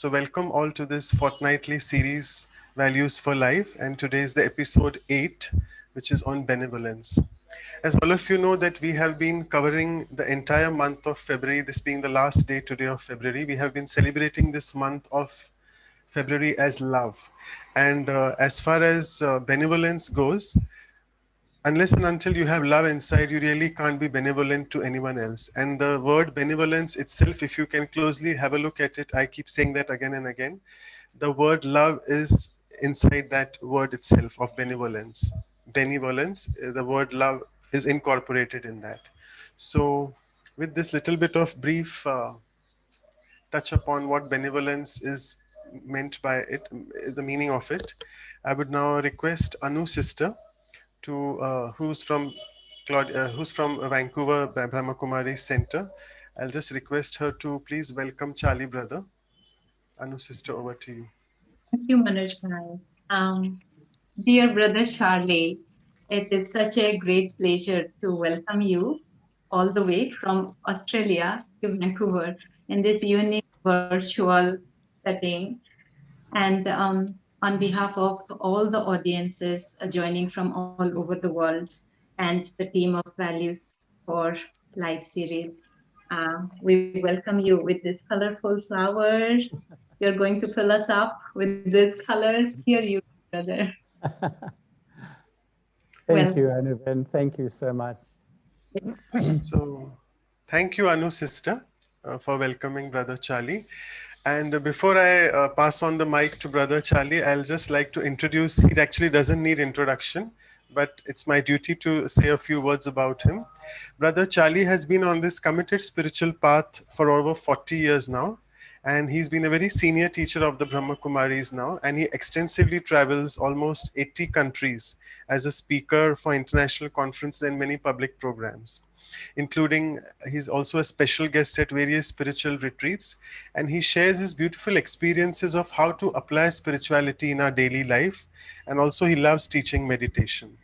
So welcome all to this fortnightly series, Values for Life, and today is the episode 8, which is on benevolence. As all of you know that we have been covering the entire month of February, this being the last day today of February, we have been celebrating this month of February as love. And as far as benevolence goes, unless and until you have love inside, you really can't be benevolent to anyone else. And the word benevolence itself, if you can closely have a look at it, I keep saying that again and again. The word love is inside that word itself of benevolence. Benevolence, the word love is incorporated in that. So, with this little bit of brief touch upon what benevolence is meant by it, the meaning of it, I would now request Anu sister to who's from Vancouver Brahma Kumaris Center. I'll just request her to please welcome Charlie brother. Anu sister, over to you. Thank you, Manoj Bhai. Dear brother Charlie, it is such a great pleasure to welcome you all the way from Australia to Vancouver in this unique virtual setting. And on behalf of all the audiences joining from all over the world and the team of Values for Life series, we welcome you with these colorful flowers. You're going to fill us up with these colors. Here you go, brother. Thank you, Welcome. Anuben. Thank you so much. So, thank you, Anu sister, for welcoming brother Charlie. And before I pass on the mic to brother Charlie, I'll just like to introduce. He actually doesn't need introduction, but it's my duty to say a few words about him. Brother Charlie has been on this committed spiritual path for over 40 years now, and he's been a very senior teacher of the Brahma Kumaris now, and he extensively travels almost 80 countries as a speaker for international conferences and many public programs, including he's also a special guest at various spiritual retreats, and he shares his beautiful experiences of how to apply spirituality in our daily life, and also he loves teaching meditation.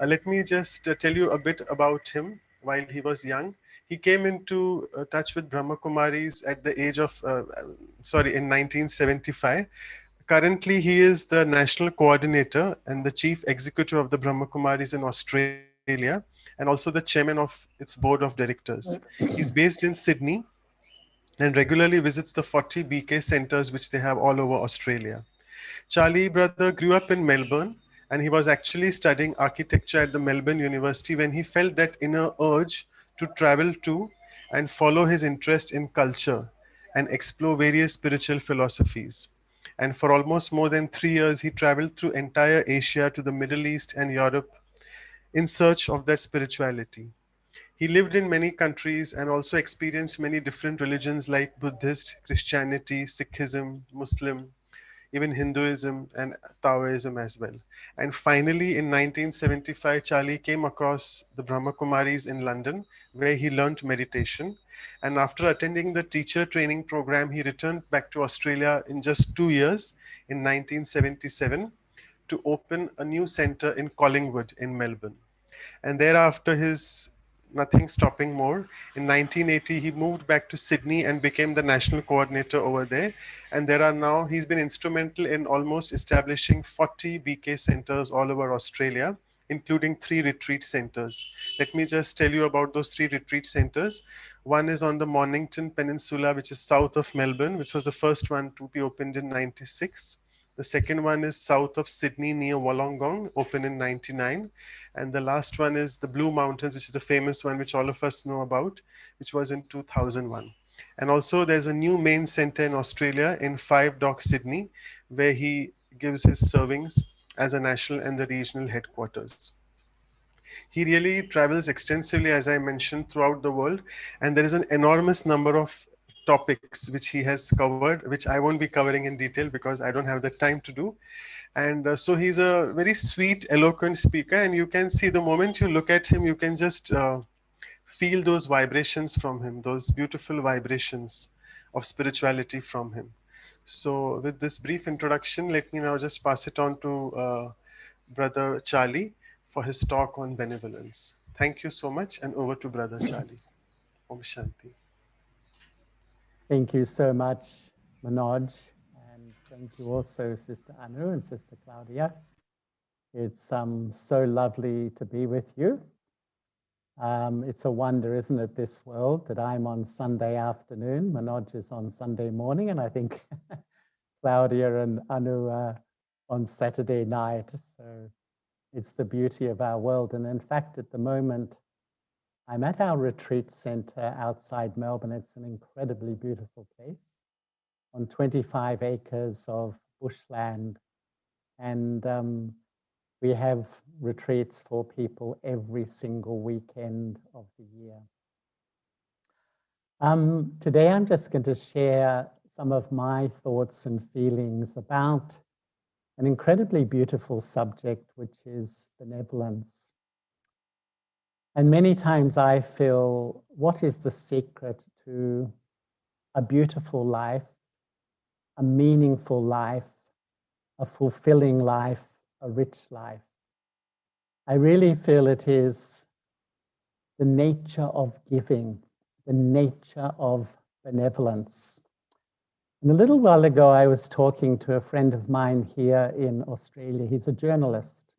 Let me just tell you a bit about him. While he was young, he came into touch with Brahma Kumaris at the age of, in 1975. Currently, he is the national coordinator and the chief executive of the Brahma Kumaris in Australia, and also the chairman of its board of directors. He's based in Sydney and regularly visits the 40 BK centers which they have all over Australia. Charlie brother grew up in Melbourne, and he was actually studying architecture at the Melbourne University when he felt that inner urge to travel to and follow his interest in culture and explore various spiritual philosophies. And for almost more than 3 years, he traveled through entire Asia to the Middle East and Europe in search of that spirituality. He lived in many countries and also experienced many different religions like Buddhist, Christianity, Sikhism, Muslim, even Hinduism and Taoism as well. And finally, in 1975, Charlie came across the Brahma Kumaris in London, where he learned meditation. And after attending the teacher training program, he returned back to Australia in just 2 years in 1977 to open a new center in Collingwood in Melbourne. And thereafter, his nothing stopping more. In 1980, he moved back to Sydney and became the national coordinator over there. And there are now, he's been instrumental in almost establishing 40 BK centers all over Australia, including 3 retreat centers. Let me just tell you about those 3 retreat centers. One is on the Mornington Peninsula, which is south of Melbourne, which was the first one to be opened in 96. The second one is south of Sydney near Wollongong, opened in 99. And the last one is the Blue Mountains, which is the famous one, which all of us know about, which was in 2001. And also there's a new main center in Australia in Five Dock, Sydney, where he gives his servings as a national and the regional headquarters. He really travels extensively, as I mentioned, throughout the world. And there is an enormous number of topics which he has covered, which I won't be covering in detail because I don't have the time to do. And so he's a very sweet, eloquent speaker. And you can see the moment you look at him, you can just feel those vibrations from him, those beautiful vibrations of spirituality from him. So, with this brief introduction, let me now just pass it on to Brother Charlie for his talk on benevolence. Thank you so much, and over to Brother Charlie. Om Shanti. Thank you so much, Manoj, and thank you also, Sister Anu and Sister Claudia. It's so lovely to be with you. It's a wonder, isn't it, this world, that I'm on Sunday afternoon, Manoj is on Sunday morning, and I think Claudia and Anu are on Saturday night. So it's the beauty of our world. And in fact, at the moment, I'm at our retreat center outside Melbourne. It's an incredibly beautiful place on 25 acres of bushland. And we have retreats for people every single weekend of the year. Today, I'm just going to share some of my thoughts and feelings about an incredibly beautiful subject, which is benevolence. And many times I feel, what is the secret to a beautiful life, a meaningful life, a fulfilling life, a rich life? I really feel it is the nature of giving, the nature of benevolence. And a little while ago, I was talking to a friend of mine here in Australia. He's a journalist.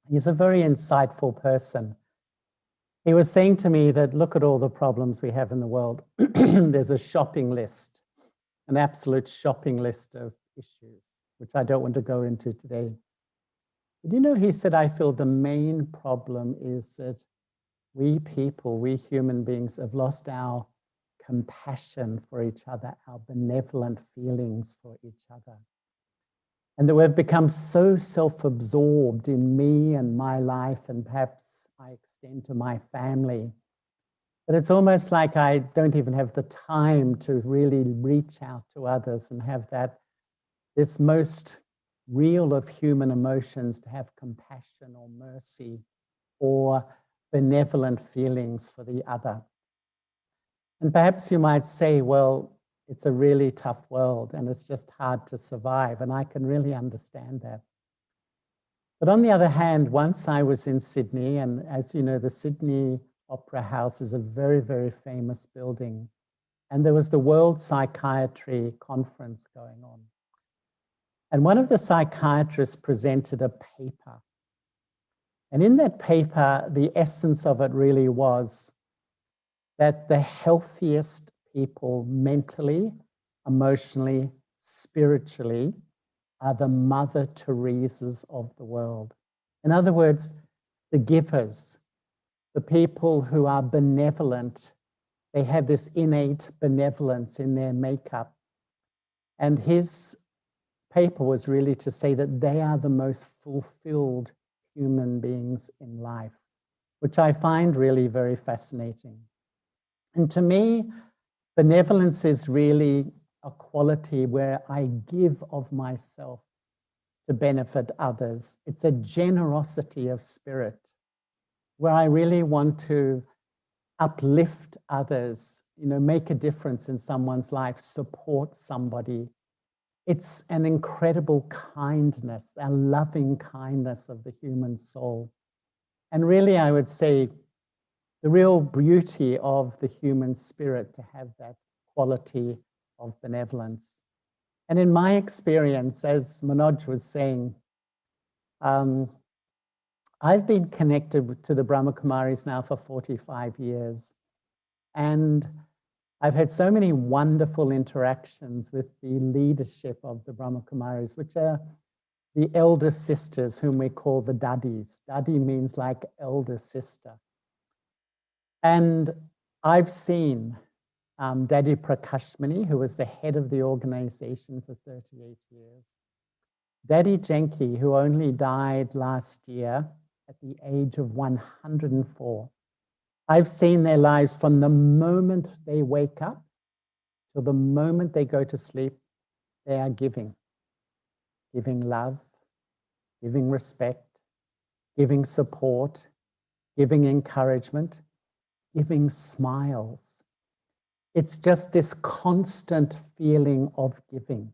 He's a very insightful person. He was saying to me that, look at all the problems we have in the world. There's a shopping list, an absolute shopping list of issues, which I don't want to go into today. But you know, he said, I feel the main problem is that we people, we human beings, have lost our compassion for each other, our benevolent feelings for each other. And that we've become so self-absorbed in me and my life, and perhaps I extend to my family, but it's almost like I don't even have the time to really reach out to others and have this most real of human emotions, to have compassion or mercy or benevolent feelings for the other. And perhaps you might say, well, it's a really tough world and it's just hard to survive. And I can really understand that. But on the other hand, once I was in Sydney, and as you know, the Sydney Opera House is a very, very famous building. And there was the World Psychiatry Conference going on. And one of the psychiatrists presented a paper. And in that paper, the essence of it really was that the healthiest people mentally, emotionally, spiritually are the Mother Teresas of the world. In other words, the givers, the people who are benevolent, they have this innate benevolence in their makeup. And his paper was really to say that they are the most fulfilled human beings in life, which I find really very fascinating. And to me, benevolence is really a quality where I give of myself to benefit others. It's a generosity of spirit where I really want to uplift others, make a difference in someone's life, support somebody. It's an incredible kindness, a loving kindness of the human soul. And really, I would say, the real beauty of the human spirit to have that quality of benevolence. And in my experience, as Manoj was saying, I've been connected to the Brahma Kumaris now for 45 years. And I've had so many wonderful interactions with the leadership of the Brahma Kumaris, which are the elder sisters whom we call the Dadis. Dadi means like elder sister. And I've seen Daddy Prakashmani, who was the head of the organization for 38 years. Daddy Jenki, who only died last year at the age of 104. I've seen their lives from the moment they wake up till the moment they go to sleep. They are giving love, giving respect, giving support, giving encouragement, giving smiles. It's just this constant feeling of giving.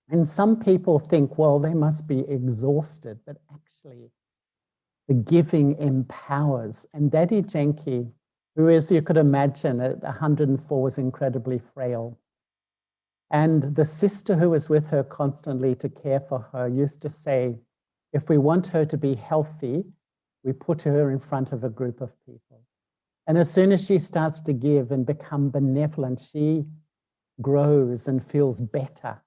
And some people think, well, they must be exhausted, but actually the giving empowers. And Daddy Jenki, who, as you could imagine, at 104 was incredibly frail, And the sister who was with her constantly to care for her used to say, if we want her to be healthy, we put her in front of a group of people. And as soon as she starts to give and become benevolent, she grows and feels better,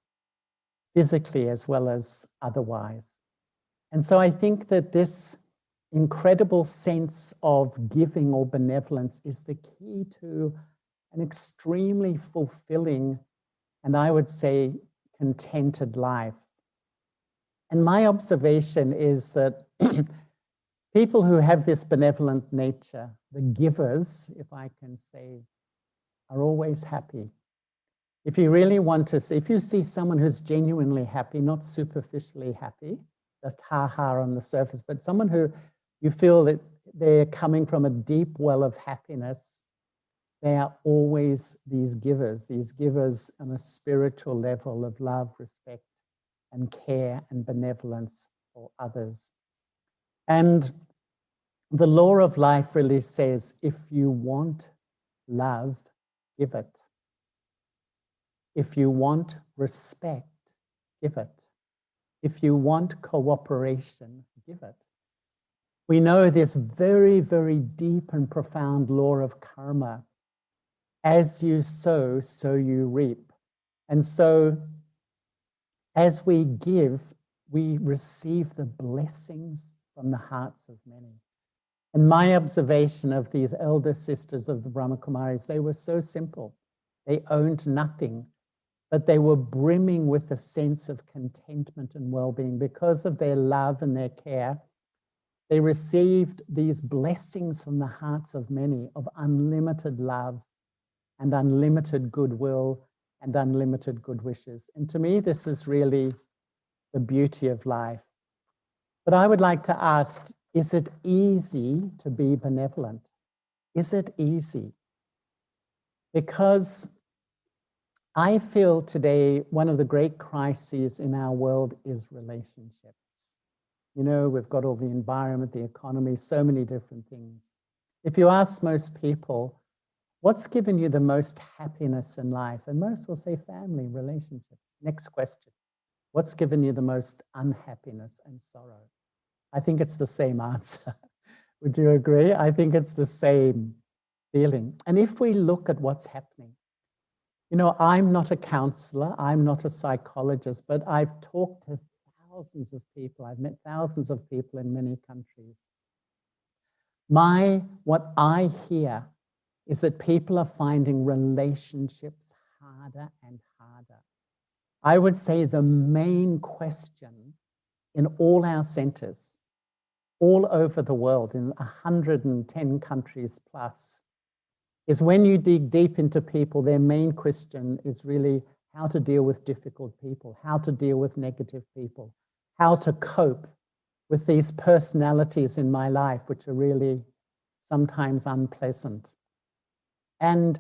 physically as well as otherwise. And so I think that this incredible sense of giving or benevolence is the key to an extremely fulfilling, and I would say contented life. And my observation is that people who have this benevolent nature, the givers, if I can say, are always happy. If you really want to see, if you see someone who's genuinely happy, not superficially happy, just ha-ha on the surface, but someone who you feel that they're coming from a deep well of happiness, they are always these givers on a spiritual level of love, respect, and care and benevolence for others. And the law of life really says, if you want love, give it. If you want respect, give it. If you want cooperation, give it. We know this very, very deep and profound law of karma. As you sow, so you reap. And so as we give, we receive the blessings from the hearts of many. And my observation of these elder sisters of the Brahma Kumaris, they were so simple. They owned nothing, but they were brimming with a sense of contentment and well-being because of their love and their care. They received these blessings from the hearts of many of unlimited love and unlimited goodwill and unlimited good wishes. And to me, this is really the beauty of life. But I would like to ask, is it easy to be benevolent? Is it easy? Because I feel today one of the great crises in our world is relationships. You know, we've got all the environment, the economy, so many different things. If you ask most people, what's given you the most happiness in life? And most will say family, relationships. Next question. What's given you the most unhappiness and sorrow? I think it's the same answer. Would you agree? I think it's the same feeling. And if we look at what's happening, you know, I'm not a counselor, I'm not a psychologist, but I've talked to thousands of people. I've met thousands of people in many countries. What I hear is that people are finding relationships harder and harder. I would say the main question in all our centers, all over the world, in 110 countries plus, is when you dig deep into people, their main question is really how to deal with difficult people, how to deal with negative people, how to cope with these personalities in my life, which are really sometimes unpleasant. And,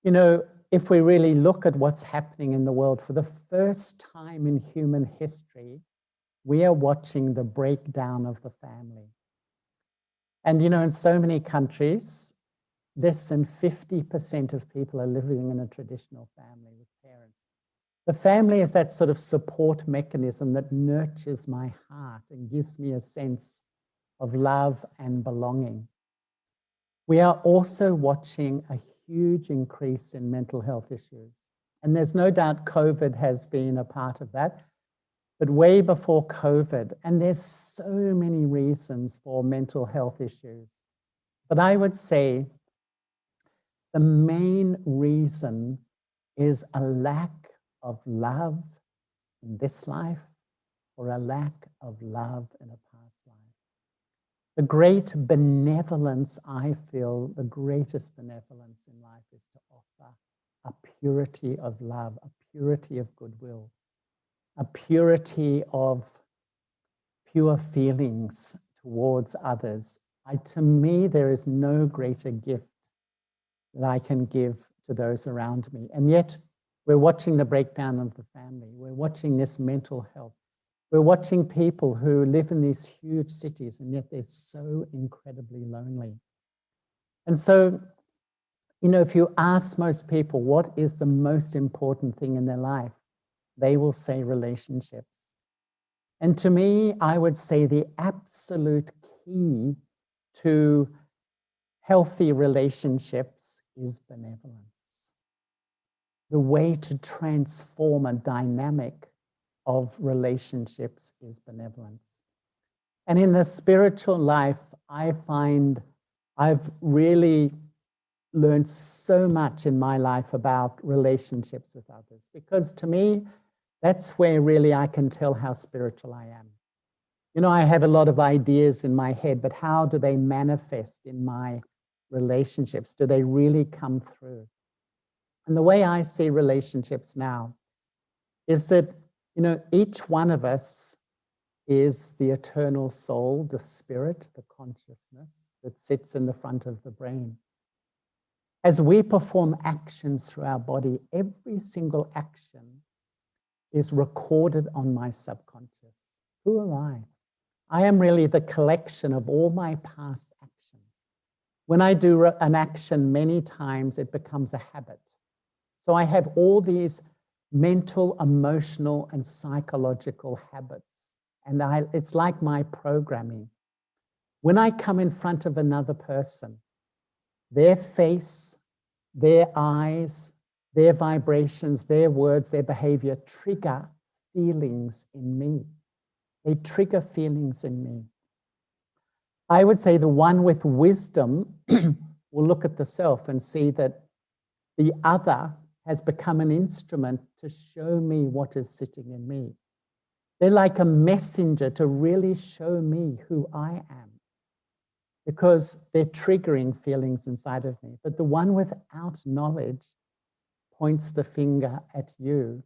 you know, if we really look at what's happening in the world, for the first time in human history, we are watching the breakdown of the family. And, you know, in so many countries, less than 50% of people are living in a traditional family with parents. The family is that sort of support mechanism that nurtures my heart and gives me a sense of love and belonging. We are also watching a huge increase in mental health issues. And there's no doubt COVID has been a part of that. But way before COVID, and there's so many reasons for mental health issues. But I would say the main reason is a lack of love in this life or a lack of love in a past life. The great benevolence, I feel, the greatest benevolence in life is to offer a purity of love, a purity of goodwill, a purity of pure feelings towards others. To me, there is no greater gift that I can give to those around me. And yet, we're watching the breakdown of the family. We're watching this mental health. We're watching people who live in these huge cities, and yet they're so incredibly lonely. And so You know, if you ask most people what is the most important thing in their life, they will say relationships. And to me, I would say the absolute key to healthy relationships is benevolence. The way to transform a dynamic of relationships is benevolence. And in the spiritual life, I find I've really learned so much in my life about relationships with others, because to me, that's where really I can tell how spiritual I am. You know, I have a lot of ideas in my head, but how do they manifest in my relationships? Do they really come through? And the way I see relationships now is that, you know, each one of us is the eternal soul, the spirit, the consciousness that sits in the front of the brain. As we perform actions through our body, every single action is recorded on my subconscious. Who am I? I am really the collection of all my past actions. When I do an action many times, it becomes a habit. So I have all these mental, emotional, and psychological habits. And it's like my programming. When I come in front of another person, their face, their eyes, their vibrations, their words, their behavior trigger feelings in me. They trigger feelings in me. I would say the one with wisdom will look at the self and see that the other has become an instrument to show me what is sitting in me. They're like a messenger to really show me who I am, because they're triggering feelings inside of me. But the one without knowledge points the finger at you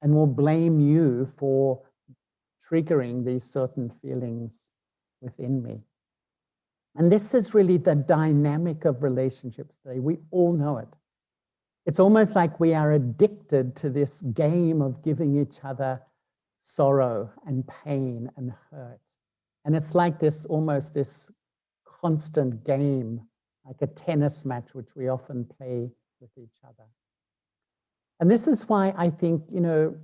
and will blame you for triggering these certain feelings within me. And this is really the dynamic of relationships today. We all know it. It's almost like we are addicted to this game of giving each other sorrow and pain and hurt. And it's like this, almost this constant game, like a tennis match, which we often play with each other. And this is why I think, you know,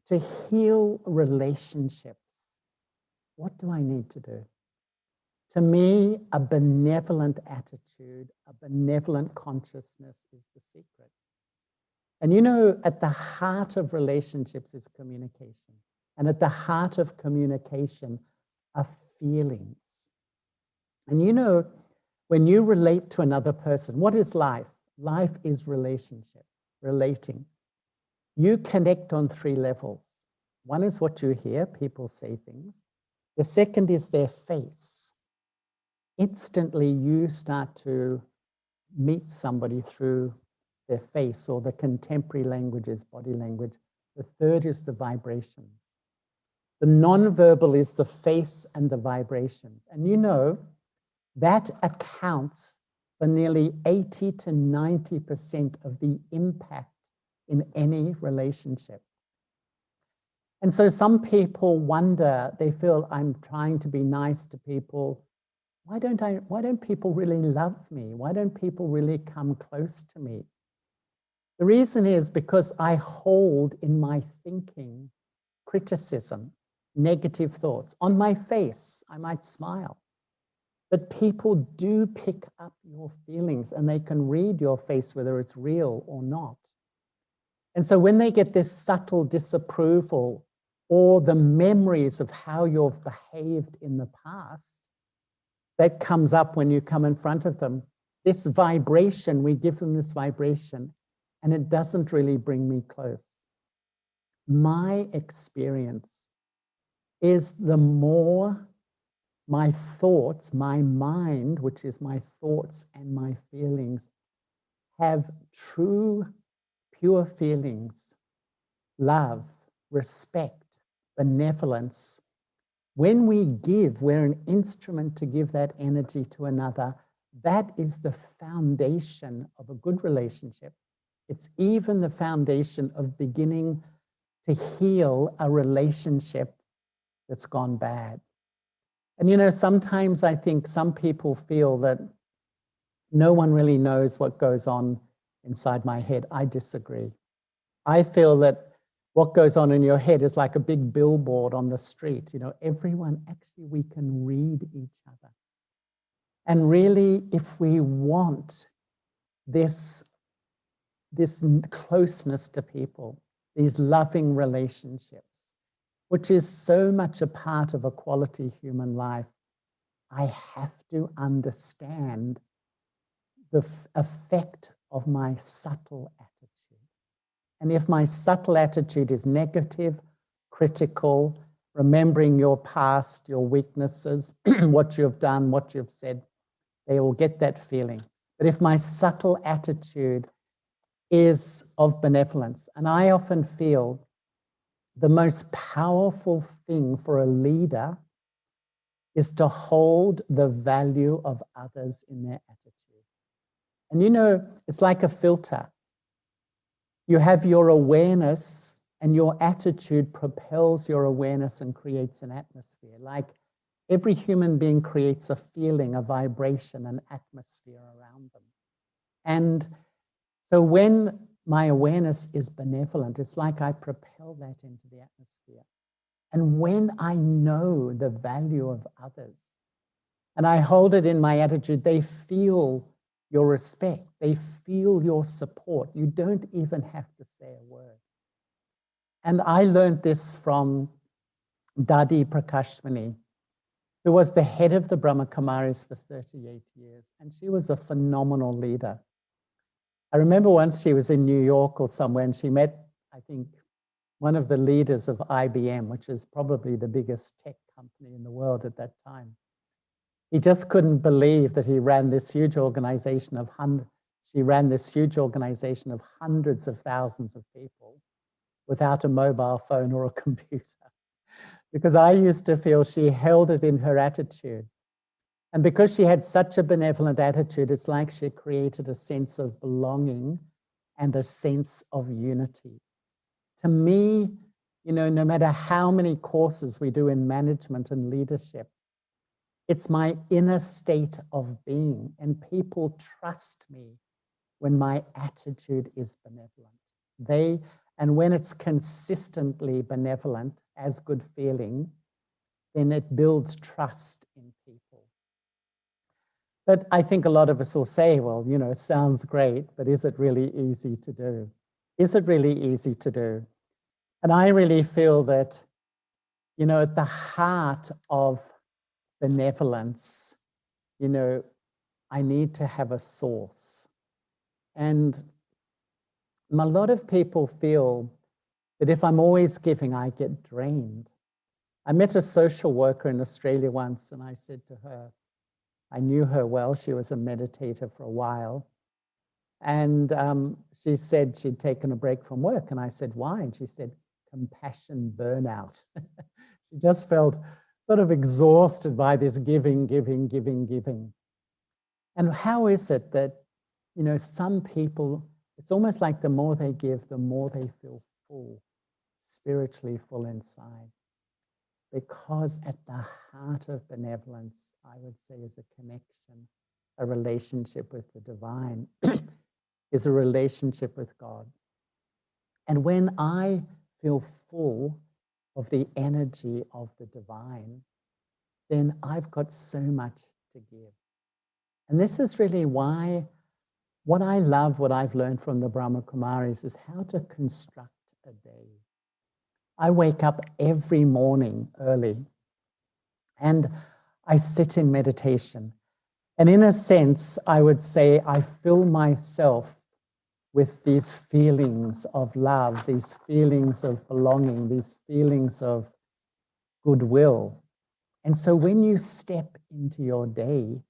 to heal relationships, what do I need to do? To me, a benevolent attitude, a benevolent consciousness is the secret. And you know, at the heart of relationships is communication. And at the heart of communication are feelings. And you know, when you relate to another person, what is life? Life is relationship, relating. You connect on 3 levels. One is what you hear, people say things. The second is their face. Instantly, you start to meet somebody through their face, or the contemporary language is body language. The third is the vibrations. The non-verbal is the face and the vibrations. And you know, that accounts for nearly 80 to 90% of the impact in any relationship. And so some people wonder, they feel, I'm trying to be nice to people. Why don't people really love me? Why don't people really come close to me? The reason is because I hold in my thinking criticism, negative thoughts. On my face, I might smile, but people do pick up your feelings and they can read your face, whether it's real or not. And so when they get this subtle disapproval or the memories of how you've behaved in the past, that comes up when you come in front of them. This vibration, we give them this vibration, and it doesn't really bring me close. My experience is the more my thoughts, my mind, which is my thoughts and my feelings, have true, pure feelings, love, respect, benevolence. When we give, we're an instrument to give that energy to another. That is the foundation of a good relationship. It's even the foundation of beginning to heal a relationship that's gone bad. And you know, sometimes I think some people feel that no one really knows what goes on inside my head. I disagree. I feel that what goes on in your head is like a big billboard on the street. Everyone, actually, we can read each other. And really, if we want this closeness to people, these loving relationships, which is so much a part of a quality human life, I have to understand the effect of my subtle attitude. And if my subtle attitude is negative, critical, remembering your past, your weaknesses, what you've done, what you've said, they will get that feeling. But if my subtle attitude is of benevolence, and I often feel the most powerful thing for a leader is to hold the value of others in their attitude. And it's like a filter. You have your awareness, and your attitude propels your awareness and creates an atmosphere. Like every human being creates a feeling, a vibration, an atmosphere around them. And so when my awareness is benevolent, it's like I propel that into the atmosphere. And when I know the value of others, and I hold it in my attitude, they feel your respect. They feel your support. You don't even have to say a word. And I learned this from Dadi Prakashmani, who was the head of the Brahma Kumaris for 38 years. And she was a phenomenal leader. I remember once she was in New York or somewhere, and she met, I think, one of the leaders of IBM, which is probably the biggest tech company in the world at that time. He just couldn't believe that he ran this huge organization of hundreds of thousands of people without a mobile phone or a computer. Because I used to feel she held it in her attitude. And because she had such a benevolent attitude, it's like she created a sense of belonging and a sense of unity. To me, no matter how many courses we do in management and leadership, it's my inner state of being, and people trust me when my attitude is benevolent. And when it's consistently benevolent as good feeling, then it builds trust in people. But I think a lot of us will say, well, it sounds great, but is it really easy to do? Is it really easy to do? And I really feel that, at the heart of benevolence, I need to have a source. And a lot of people feel that if I'm always giving, I get drained. I met a social worker in Australia once, and I said to her, I knew her well, she was a meditator for a while. And she said she'd taken a break from work. And I said, why? And she said, compassion burnout. She just felt sort of exhausted by this giving. And how is it that, some people, it's almost like the more they give, the more they feel full, spiritually full inside. Because at the heart of benevolence, I would say, is a connection, a relationship with the divine, is a relationship with God. And when I feel full of the energy of the divine, then I've got so much to give. And this is really why what I love, what I've learned from the Brahma Kumaris, is how to construct a day. I wake up every morning early and I sit in meditation. And in a sense, I would say I fill myself with these feelings of love, these feelings of belonging, these feelings of goodwill. And so when you step into your day,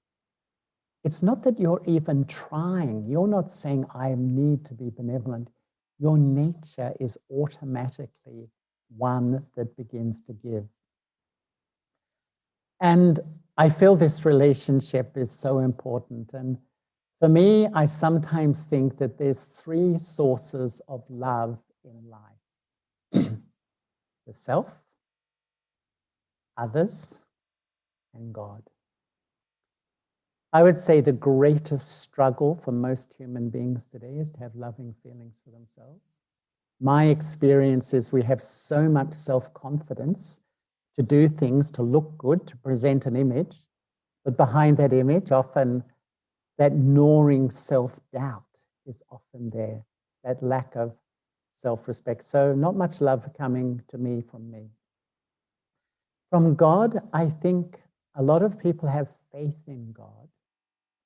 it's not that you're even trying. You're not saying, I need to be benevolent. Your nature is automatically one that begins to give. And I feel this relationship is so important. And for me, I sometimes think that there's three sources of love in life: the self, others, and God. I would say the greatest struggle for most human beings today is to have loving feelings for themselves. My experience is we have so much self-confidence to do things, to look good, to present an image, but behind that image, often that gnawing self-doubt is often there, that lack of self-respect. So not much love coming to me from me. From God, I think a lot of people have faith in God,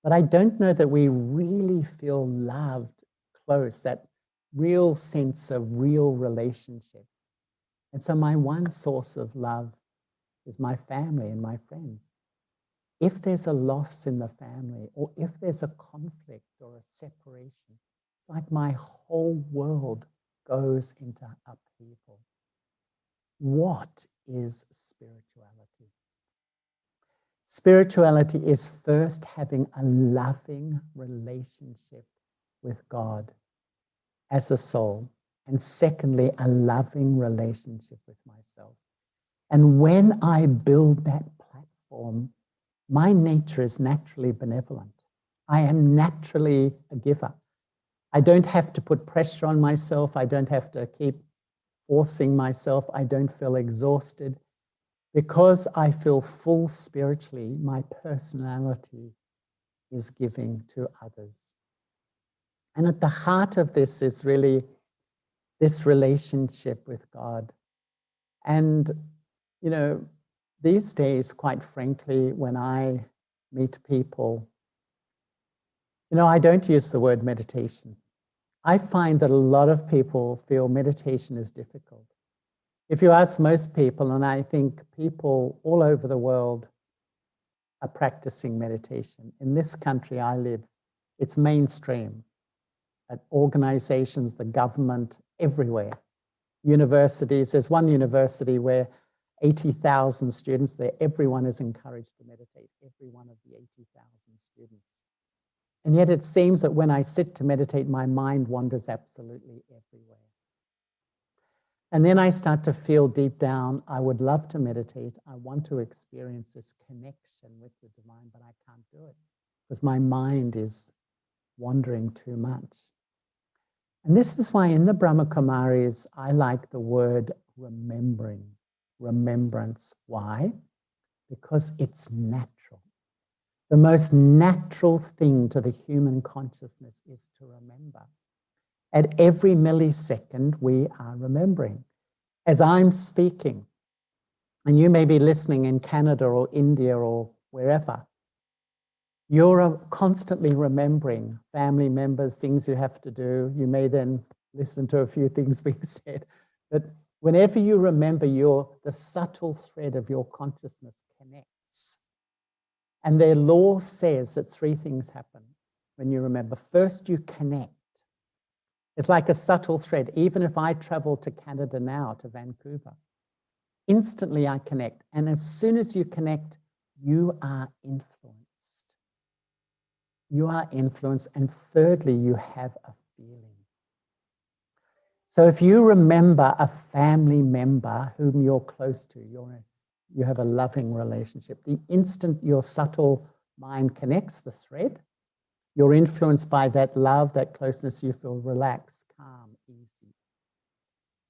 but I don't know that we really feel loved close, that real sense of real relationship. And so my one source of love is my family and my friends. If there's a loss in the family, or if there's a conflict or a separation, it's like my whole world goes into upheaval. What is spirituality? Spirituality is first having a loving relationship with God as a soul, and secondly, a loving relationship with myself. And when I build that platform, my nature is naturally benevolent. I am naturally a giver. I don't have to put pressure on myself. I don't have to keep forcing myself. I don't feel exhausted. Because I feel full spiritually, my personality is giving to others. And at the heart of this is really this relationship with God. And, you know, these days, quite frankly, when I meet people, you know, I don't use the word meditation. I find that a lot of people feel meditation is difficult. If you ask most people, and I think people all over the world are practicing meditation. In this country I live, it's mainstream at organizations, the government, everywhere. Universities, there's one university where 80,000 students there, everyone is encouraged to meditate, every one of the 80,000 students. And yet it seems that when I sit to meditate, my mind wanders absolutely everywhere. And then I start to feel deep down, I would love to meditate. I want to experience this connection with the divine, but I can't do it because my mind is wandering too much. And this is why in the Brahma Kumaris, I like the word remembering, remembrance. Why? Because it's natural. The most natural thing to the human consciousness is to remember. At every millisecond, we are remembering. As I'm speaking, and you may be listening in Canada or India or wherever, you're constantly remembering family members, things you have to do. You may then listen to a few things being said. But whenever you remember, the subtle thread of your consciousness connects. And their law says that three things happen when you remember. First, you connect. It's like a subtle thread. Even if I travel to Canada now, to Vancouver, instantly I connect. And as soon as you connect, you are influenced. You are influenced. And thirdly, you have a feeling. So if you remember a family member whom you're close to, you have a loving relationship, the instant your subtle mind connects the thread, you're influenced by that love, that closeness, you feel relaxed, calm, easy.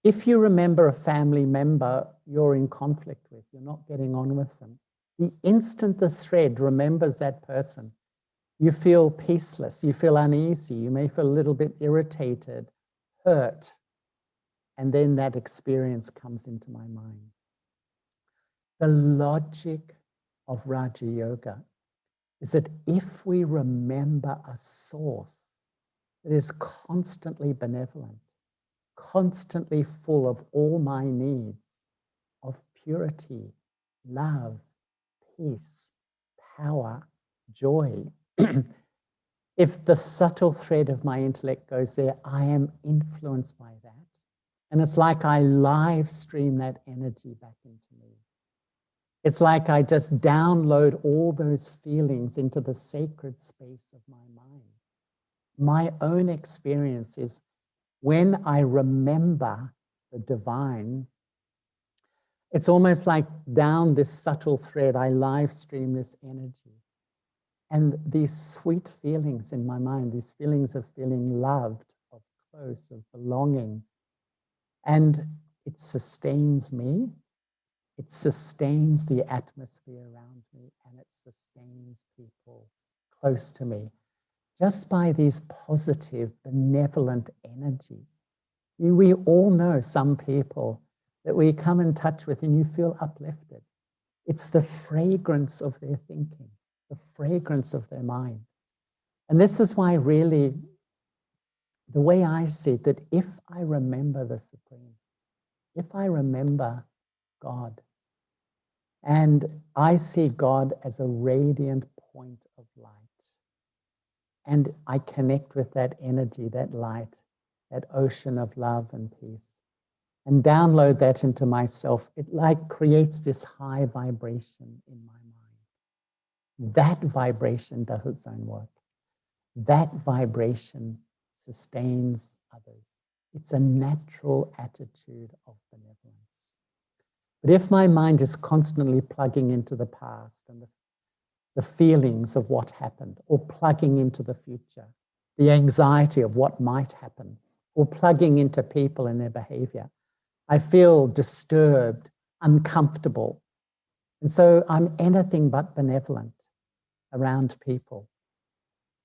If you remember a family member you're in conflict with, you're not getting on with them, the instant the thread remembers that person, you feel peaceless, you feel uneasy, you may feel a little bit irritated, hurt, and then that experience comes into my mind. The logic of Raja Yoga is that if we remember a source that is constantly benevolent, constantly full of all my needs, of purity, love, peace, power, joy, if the subtle thread of my intellect goes there, I am influenced by that. And it's like I live stream that energy back into me. It's like I just download all those feelings into the sacred space of my mind. My own experience is when I remember the divine, it's almost like down this subtle thread, I live stream this energy. And these sweet feelings in my mind, these feelings of feeling loved, of close, of belonging, and it sustains me, it sustains the atmosphere around me, and it sustains people close to me. Just by these positive, benevolent energy. We all know some people that we come in touch with and you feel uplifted. It's the fragrance of their thinking, the fragrance of their mind. And this is why really, the way I see it, that if I remember the Supreme, if I remember God, and I see God as a radiant point of light, and I connect with that energy, that light, that ocean of love and peace, and download that into myself, it like creates this high vibration in my mind. That vibration does its own work. That vibration sustains others. It's a natural attitude of benevolence. But if my mind is constantly plugging into the past and the feelings of what happened, or plugging into the future, the anxiety of what might happen, or plugging into people and their behavior, I feel disturbed, uncomfortable. And so I'm anything but benevolent around people.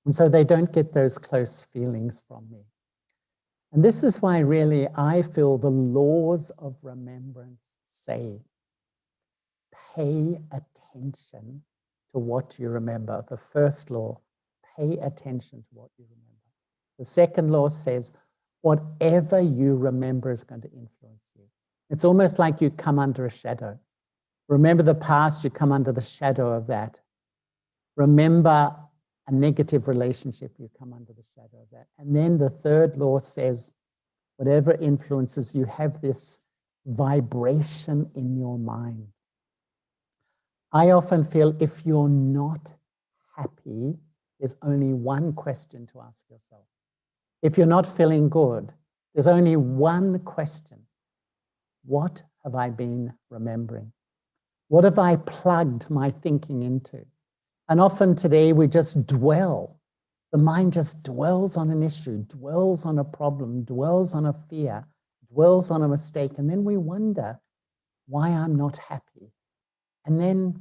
And so they don't get those close feelings from me. And this is why really I feel the laws of remembrance say, pay attention to what you remember. The first law, pay attention to what you remember. The second law says, whatever you remember is going to influence you. It's almost like you come under a shadow. Remember the past, you come under the shadow of that. Remember a negative relationship, you come under the shadow of that. And then the third law says, whatever influences you, have this vibration in your mind. I often feel if you're not happy, there's only one question to ask yourself. If you're not feeling good, there's only one question. What have I been remembering? What have I plugged my thinking into? And often today we just dwell. The mind just dwells on an issue, dwells on a problem, dwells on a fear, dwells on a mistake. And then we wonder why I'm not happy. And then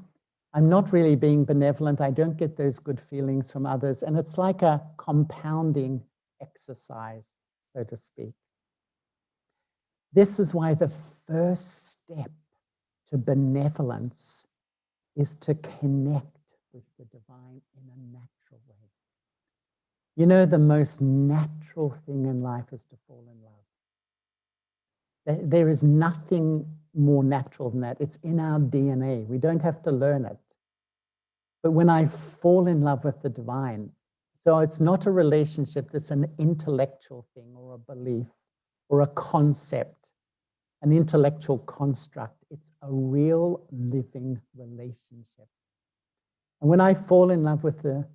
I'm not really being benevolent. I don't get those good feelings from others. And it's like a compounding exercise, so to speak. This is why the first step to benevolence is to connect with the divine in a natural way. You know, the most natural thing in life is to fall in love. There is nothing more natural than that. It's in our DNA. We don't have to learn it. But when I fall in love with the divine, so it's not a relationship that's an intellectual thing or a belief or a concept, an intellectual construct. It's a real living relationship. And when I fall in love with the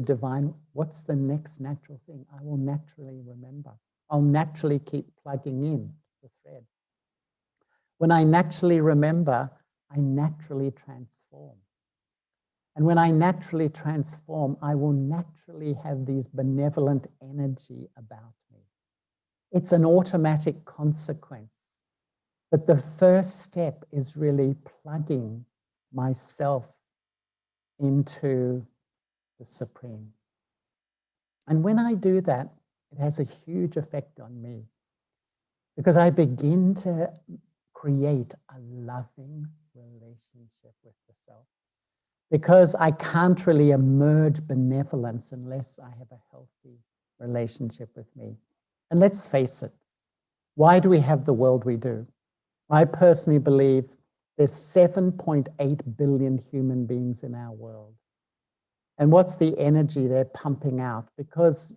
divine, what's the next natural thing? I will naturally remember. I'll naturally keep plugging in the thread. When I naturally remember, I naturally transform. And when I naturally transform, I will naturally have these benevolent energy about me. It's an automatic consequence. But the first step is really plugging myself into the Supreme. And when I do that, it has a huge effect on me because I begin to create a loving relationship with the self. Because I can't really emerge benevolence unless I have a healthy relationship with me. And let's face it, why do we have the world we do? I personally believe there's 7.8 billion human beings in our world. And what's the energy they're pumping out? Because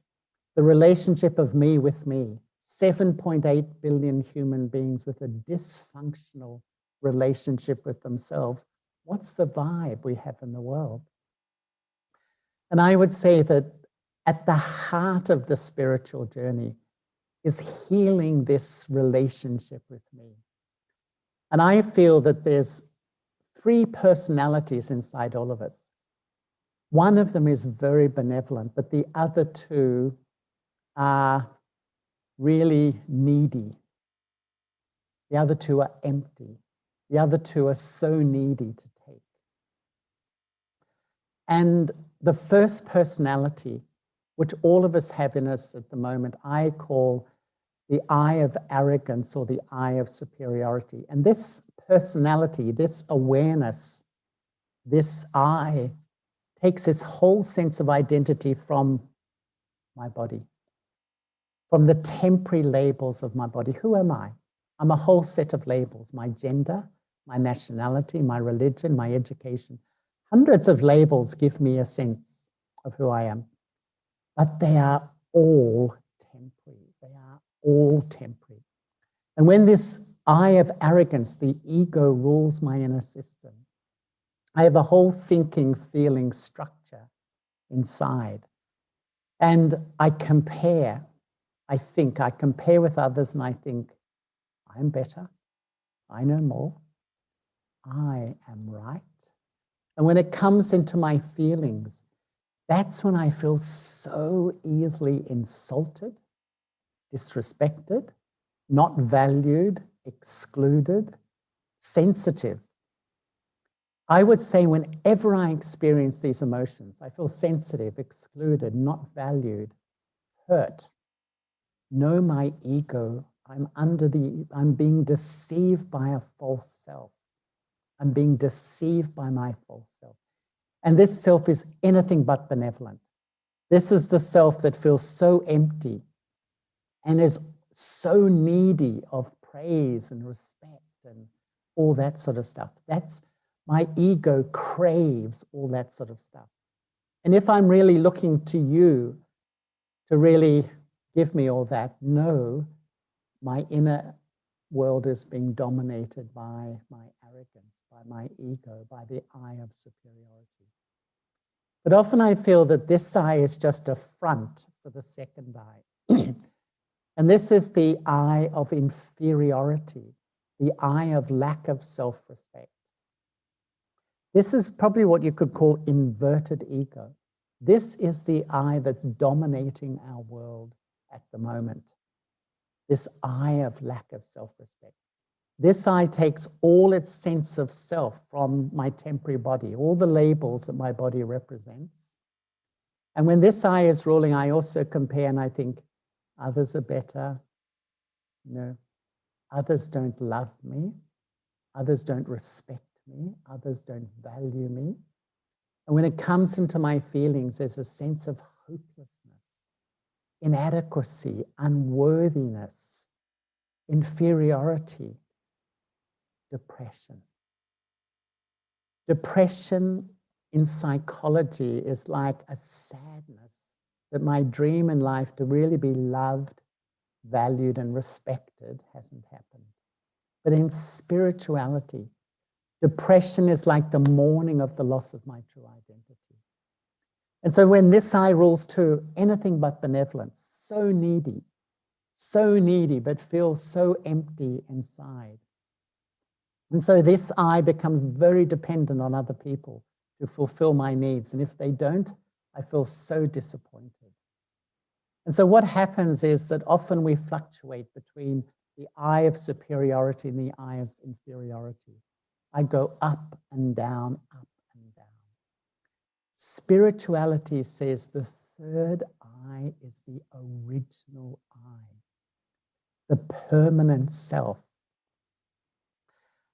the relationship of me with me, 7.8 billion human beings with a dysfunctional relationship with themselves, what's the vibe we have in the world? And I would say that at the heart of the spiritual journey is healing this relationship with me. And I feel that there's 3 personalities inside all of us. One of them is very benevolent, but the other two are really needy. The other two are empty. The other two are so needy to take. And the first personality, which all of us have in us at the moment, I call the I of arrogance or the I of superiority. And this personality, this awareness, this I, takes its whole sense of identity from my body, from the temporary labels of my body. Who am I? I'm a whole set of labels: my gender, my nationality, my religion, my education. Hundreds of labels give me a sense of who I am, but they are all temporary. They are all temporary. And when this I of arrogance, the ego, rules my inner system, I have a whole thinking, feeling structure inside. And I compare. I compare with others and I think, I'm better. I know more. I am right. And when it comes into my feelings, that's when I feel so easily insulted, disrespected, not valued, excluded, sensitive. I would say whenever I experience these emotions, I feel sensitive, excluded, not valued, hurt. Know my ego. I'm being deceived by a false self. I'm being deceived by my false self. And this self is anything but benevolent. This is the self that feels so empty and is so needy of praise and respect and all that sort of stuff. That's my ego craves all that sort of stuff. And if I'm really looking to you to really give me all that, no, my inner world is being dominated by my arrogance, by my ego, by the I of superiority. But often I feel that this I is just a front for the second I. And this is the I of inferiority, the I of lack of self-respect. This is probably what you could call inverted ego. This is the I that's dominating our world at the moment. This I of lack of self-respect. This I takes all its sense of self from my temporary body, all the labels that my body represents. And when this I is ruling, I also compare and I think, others are better. No, others don't love me. Others don't respect me. Others don't value me. And when it comes into my feelings, there's a sense of hopelessness, inadequacy, unworthiness, inferiority, depression. Depression in psychology is like a sadness that my dream in life to really be loved, valued, and respected hasn't happened. But in spirituality, depression is like the mourning of the loss of my true identity. And so when this I rules too, anything but benevolence, so needy, but feels so empty inside. And so this I becomes very dependent on other people to fulfill my needs. And if they don't, I feel so disappointed. And so what happens is that often we fluctuate between the I of superiority and the I of inferiority. I go up and down, up and down. Spirituality says the third I is the original I, the permanent self.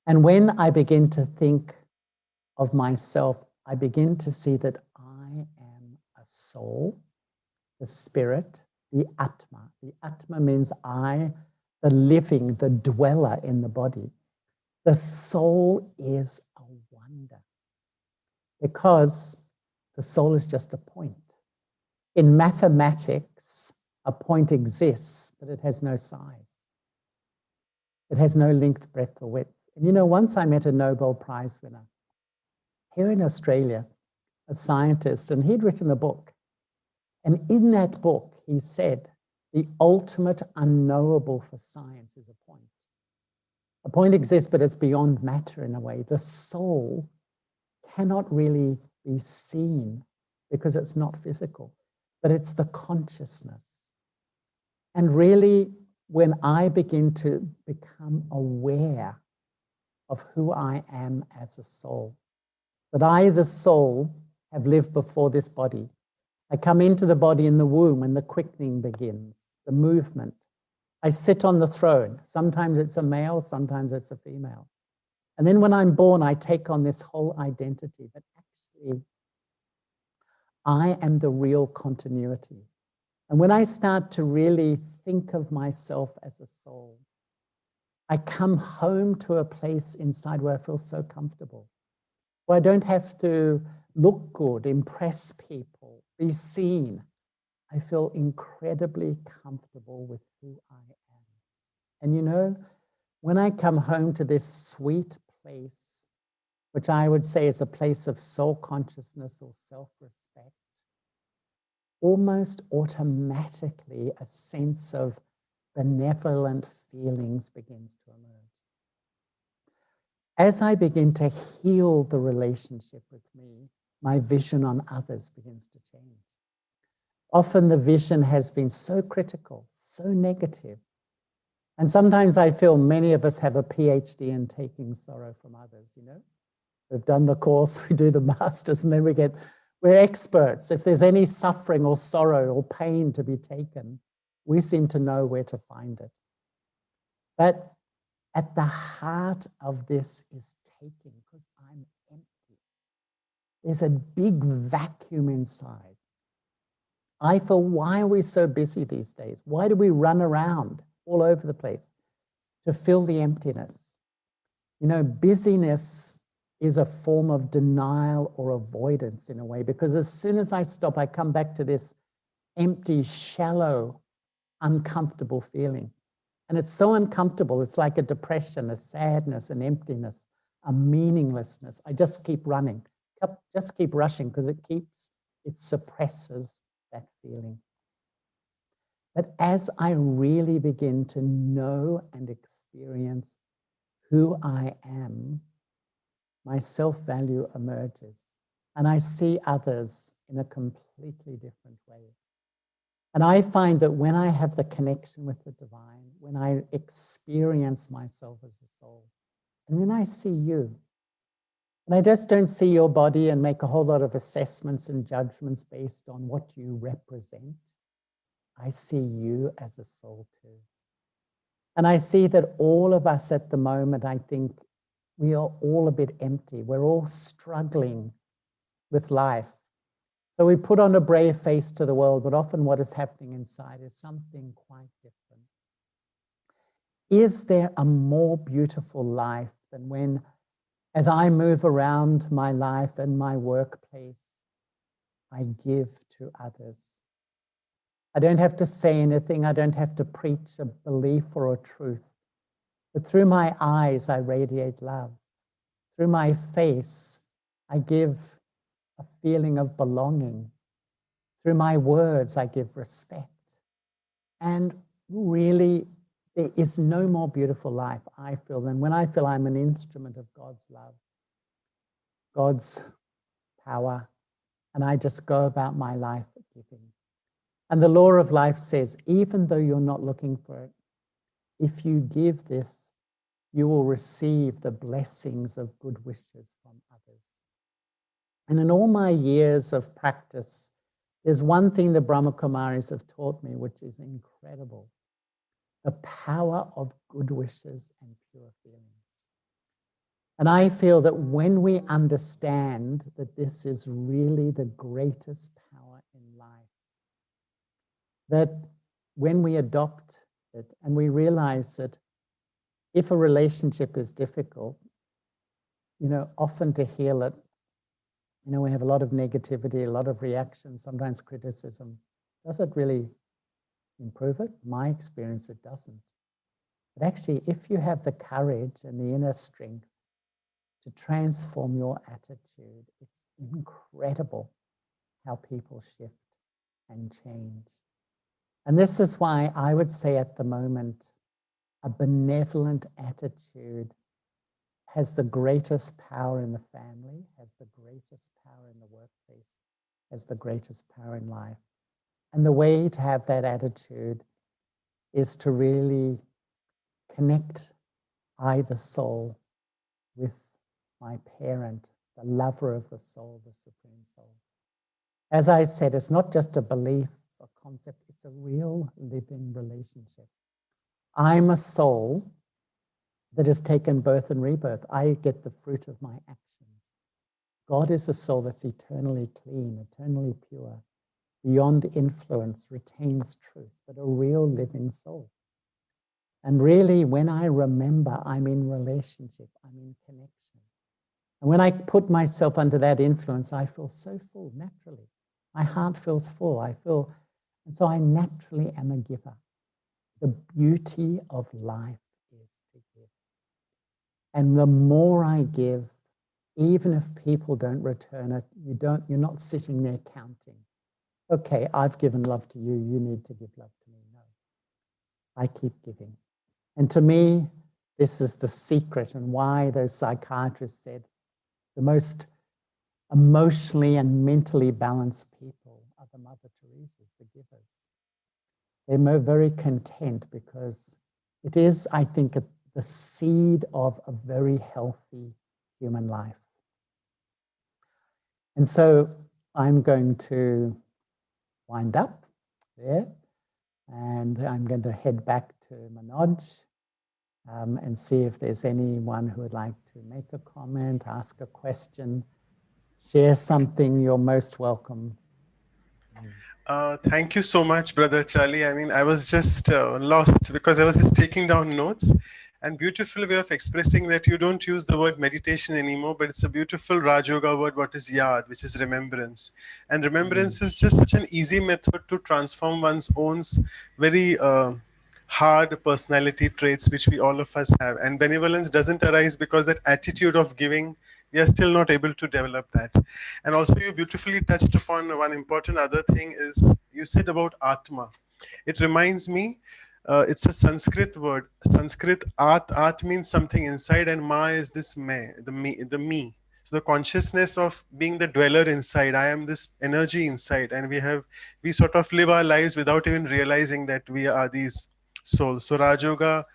And when I begin to think of myself, I begin to see that I am a soul, the spirit, the Atma. The Atma means I, the living, the dweller in the body. The soul is a wonder because the soul is just a point. In mathematics, a point exists, but it has no size. It has no length, breadth, or width. And you know, once I met a Nobel Prize winner here in Australia, a scientist, and he'd written a book. And in that book, he said, the ultimate unknowable for science is a point. A point exists, but it's beyond matter in a way. The soul cannot really be seen because it's not physical, but it's the consciousness. And really, when I begin to become aware of who I am as a soul, that I, the soul, have lived before this body. I come into the body in the womb and the quickening begins, the movement. I sit on the throne. Sometimes it's a male, sometimes it's a female. And then when I'm born, I take on this whole identity, but actually, I am the real continuity. And when I start to really think of myself as a soul, I come home to a place inside where I feel so comfortable, where I don't have to look good, impress people, be seen. I feel incredibly comfortable with who I am. And you know, when I come home to this sweet place, which I would say is a place of soul consciousness or self-respect, almost automatically a sense of benevolent feelings begins to emerge. As I begin to heal the relationship with me, my vision on others begins to change. Often the vision has been so critical, so negative. And sometimes I feel many of us have a PhD in taking sorrow from others, you know? We've done the course, we do the masters, and then we're experts. If there's any suffering or sorrow or pain to be taken, we seem to know where to find it. But at the heart of this is taking, because I'm empty. There's a big vacuum inside. I feel, why are we so busy these days? Why do we run around all over the place? To fill the emptiness. You know, busyness is a form of denial or avoidance in a way, because as soon as I stop, I come back to this empty, shallow, uncomfortable feeling. And it's so uncomfortable. It's like a depression, a sadness, an emptiness, a meaninglessness. I just keep running, just keep rushing, because it suppresses that feeling. But as I really begin to know and experience who I am, my self-value emerges. And I see others in a completely different way. And I find that when I have the connection with the divine, when I experience myself as a soul, and then I see you, and I just don't see your body and make a whole lot of assessments and judgments based on what you represent. I see you as a soul too. And I see that all of us at the moment, I think we are all a bit empty. We're all struggling with life. So we put on a brave face to the world, but often what is happening inside is something quite different. Is there a more beautiful life than when, as I move around my life and my workplace, I give to others? I don't have to say anything. I don't have to preach a belief or a truth. But through my eyes, I radiate love. Through my face, I give a feeling of belonging. Through my words, I give respect. And really, there is no more beautiful life, I feel, than when I feel I'm an instrument of God's love, God's power, and I just go about my life giving. And the law of life says, even though you're not looking for it, if you give this, you will receive the blessings of good wishes from others. And in all my years of practice, there's one thing the Brahma Kumaris have taught me, which is incredible: the power of good wishes and pure feelings. And I feel that when we understand that this is really the greatest power in life, that when we adopt it and we realize that if a relationship is difficult, you know, often to heal it, you know, we have a lot of negativity, a lot of reaction, sometimes criticism. Does it really improve it? My experience, it doesn't. But actually, if you have the courage and the inner strength to transform your attitude, it's incredible how people shift and change. And this is why I would say at the moment, a benevolent attitude has the greatest power in the family, has the greatest power in the workplace, as the greatest power in life. And the way to have that attitude is to really connect I, the soul, with my parent, the lover of the soul, the Supreme Soul. As I said, it's not just a belief or concept, it's a real living relationship. I'm a soul that has taken birth and rebirth. I get the fruit of my actions. God is a soul that's eternally clean, eternally pure, beyond influence, retains truth, but a real living soul. And really, when I remember, I'm in relationship, I'm in connection. And when I put myself under that influence, I feel so full naturally. My heart feels full. And so I naturally am a giver. The beauty of life is to give. And the more I give, even if people don't return it, you're not sitting there counting. Okay, I've given love to you, you need to give love to me. No, I keep giving. And to me, this is the secret and why those psychiatrists said the most emotionally and mentally balanced people are the Mother Teresa's, the givers. They're very content because it is, I think, the seed of a very healthy human life. And so I'm going to wind up there, and I'm going to head back to Manoj and see if there's anyone who would like to make a comment, ask a question, share something. You're most welcome. Thank you so much, Brother Charlie. I mean, I was just lost because I was just taking down notes. And beautiful way of expressing that you don't use the word meditation anymore, but it's a beautiful Raj Yoga word, what is yad, which is remembrance. And remembrance is just such an easy method to transform one's own very hard personality traits, which we all of us have. And benevolence doesn't arise because that attitude of giving, we are still not able to develop that. And also you beautifully touched upon one important other thing is you said about Atma. It reminds me, it's a Sanskrit word. Sanskrit at means something inside, and ma is this me, the me. So the consciousness of being the dweller inside. I am this energy inside, and we sort of live our lives without even realizing that we are these souls. So Raj Yoga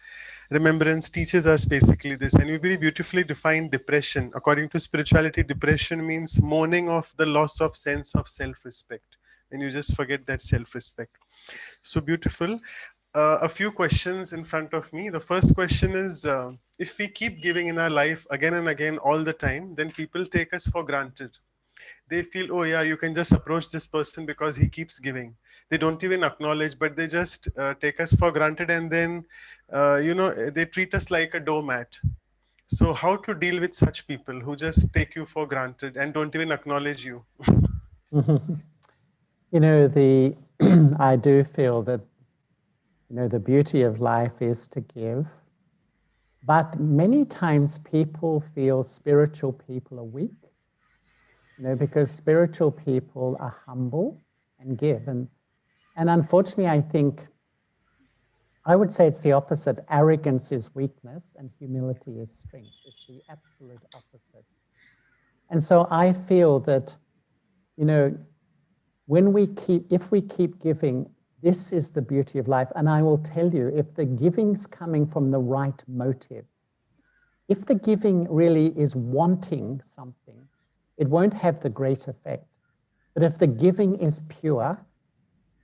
remembrance teaches us basically this, and we very beautifully define depression. According to spirituality, depression means mourning of the loss of sense of self-respect. And you just forget that self-respect. So beautiful. A few questions in front of me. The first question is, if we keep giving in our life again and again all the time, then people take us for granted. They feel, oh yeah, you can just approach this person because he keeps giving. They don't even acknowledge, but they just take us for granted, and then they treat us like a doormat. So how to deal with such people who just take you for granted and don't even acknowledge you? You know, I do feel that, you know, the beauty of life is to give, but many times people feel spiritual people are weak, you know, because spiritual people are humble and give. And unfortunately, I would say it's the opposite. Arrogance is weakness and humility is strength. It's the absolute opposite. And so I feel that, you know, if we keep giving, this is the beauty of life. And I will tell you, if the giving's coming from the right motive, if the giving really is wanting something, it won't have the great effect. But if the giving is pure,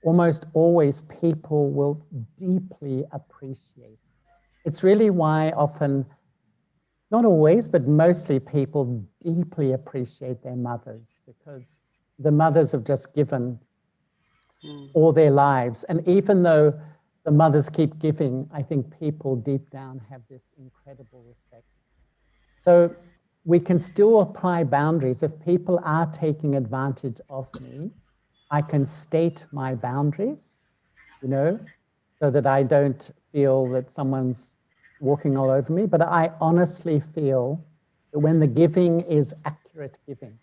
almost always people will deeply appreciate. It's really why often, not always, but mostly people deeply appreciate their mothers, because the mothers have just given all their lives. And even though the mothers keep giving, I think people deep down have this incredible respect. So we can still apply boundaries. If people are taking advantage of me, I can state my boundaries, you know, so that I don't feel that someone's walking all over me. But I honestly feel that when the giving is accurate giving,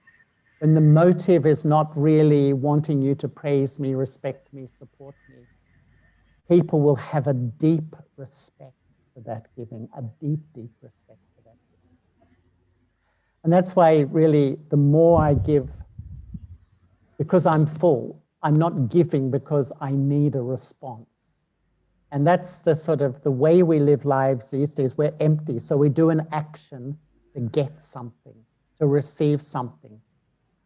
when the motive is not really wanting you to praise me, respect me, support me, people will have a deep respect for that giving, a deep, deep respect for that giving. And that's why really the more I give, because I'm full. I'm not giving because I need a response. And that's the sort of the way we live lives these days. We're empty. So we do an action to get something, to receive something.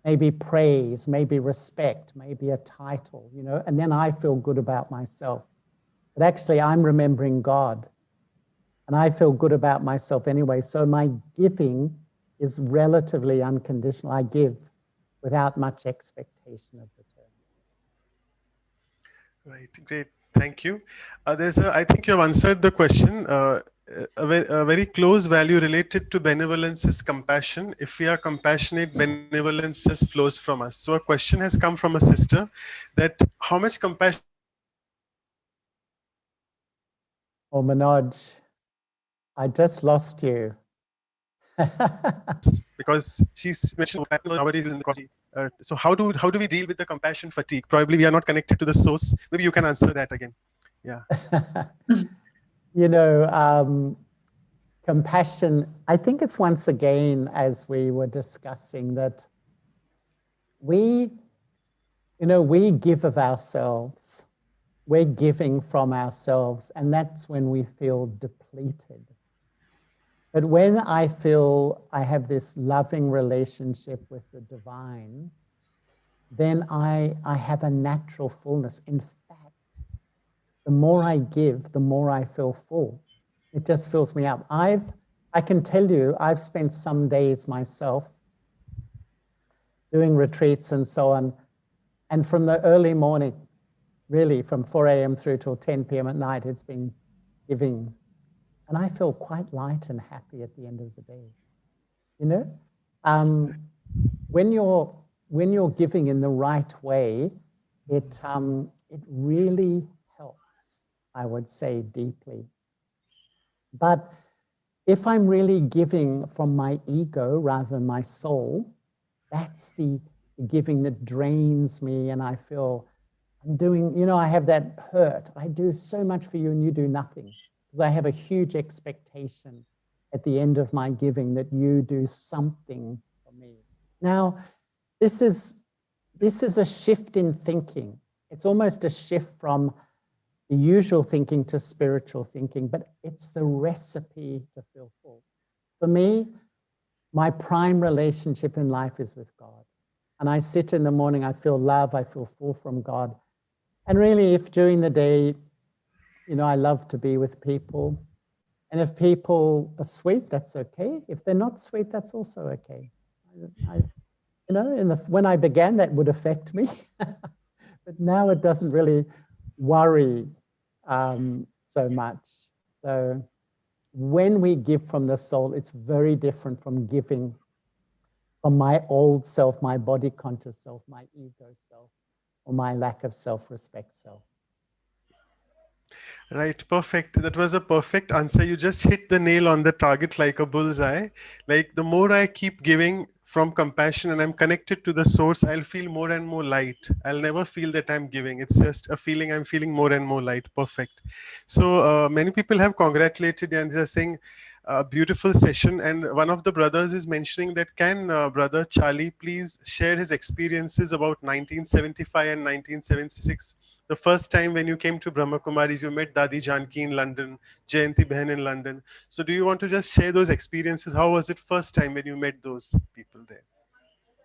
Maybe praise, maybe respect, maybe a title, you know, and then I feel good about myself. But actually, I'm remembering God, and I feel good about myself anyway. So my giving is relatively unconditional. I give without much expectation of return. Right, great. Thank you. I think you have answered the question. A very close value related to benevolence is compassion. If we are compassionate, benevolence just flows from us. So a question has come from a sister that how much compassion Oh, Manoj, I just lost you. because she's mentioned nowadays in the coffee. So how do we deal with the compassion fatigue? Probably we are not connected to the source. Maybe you can answer that again. Yeah. You know, compassion, I think it's once again, as we were discussing, that we give of ourselves. We're giving from ourselves, and that's when we feel depleted. But when I feel I have this loving relationship with the divine, then I have a natural fullness. In fact, the more I give, the more I feel full. It just fills me up. I can tell you, I've spent some days myself doing retreats and so on, and from the early morning, really from 4 a.m. through till 10 p.m. at night, it's been giving. And I feel quite light and happy at the end of the day. You know, when you're giving in the right way, it really helps, I would say, deeply. But if I'm really giving from my ego rather than my soul, that's the giving that drains me, and I feel I'm doing, you know, I have that hurt. I do so much for you and you do nothing, because I have a huge expectation at the end of my giving that you do something for me. Now, this is a shift in thinking. It's almost a shift from the usual thinking to spiritual thinking, but it's the recipe to feel full. For me, my prime relationship in life is with God. And I sit in the morning, I feel love, I feel full from God. And really, if during the day, you know, I love to be with people. And if people are sweet, that's okay. If they're not sweet, that's also okay. You know, when I began, that would affect me. But now it doesn't really worry so much. So when we give from the soul, it's very different from giving from my old self, my body conscious self, my ego self, or my lack of self-respect self. Right, perfect. That was a perfect answer. You just hit the nail on the target like a bullseye. Like the more I keep giving from compassion and I'm connected to the source, I'll feel more and more light. I'll never feel that I'm giving. It's just a feeling I'm feeling more and more light. Perfect. So many people have congratulated and they're saying, a beautiful session. And one of the brothers is mentioning that can brother Charlie please share his experiences about 1975 and 1976, the first time when you came to Brahma Kumaris, you met Dadi Janki in London, Jayanti Behan in London. So do you want to just share those experiences? How was it first time when you met those people there?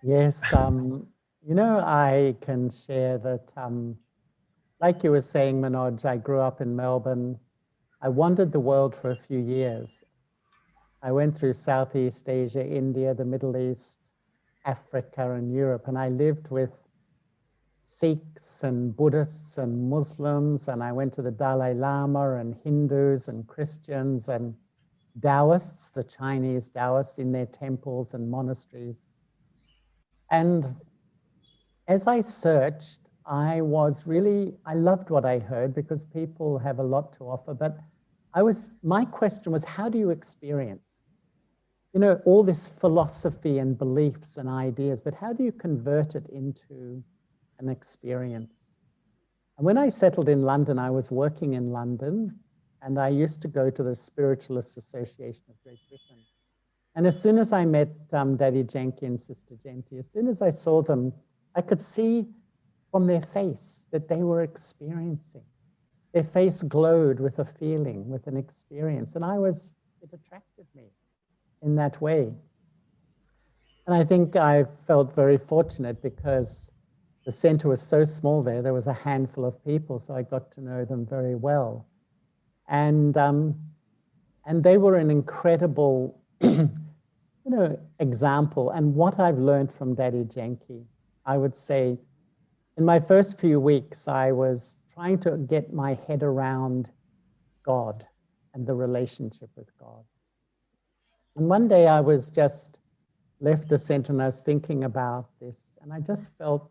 Yes, you know, I can share that, like you were saying, Manoj, I grew up in Melbourne. I wandered the world for a few years. I went through Southeast Asia, India, the Middle East, Africa, and Europe, and I lived with Sikhs and Buddhists and Muslims, and I went to the Dalai Lama and Hindus and Christians and Taoists, the Chinese Taoists in their temples and monasteries. And as I searched, I loved what I heard because people have a lot to offer, but my question was, how do you experience? You know, all this philosophy and beliefs and ideas, but how do you convert it into an experience? And when I settled in London, I was working in London, and I used to go to the Spiritualist Association of Great Britain. And as soon as I met Daddy Janki and Sister Jenti, as soon as I saw them, I could see from their face that they were experiencing. Their face glowed with a feeling, with an experience, and it attracted me in that way. And I think I felt very fortunate because the center was so small there. There was a handful of people, so I got to know them very well. And they were an incredible example. And what I've learned from Daddy Janki, I would say, in my first few weeks, I was trying to get my head around God and the relationship with God. And one day I was just left the center and I was thinking about this, and I just felt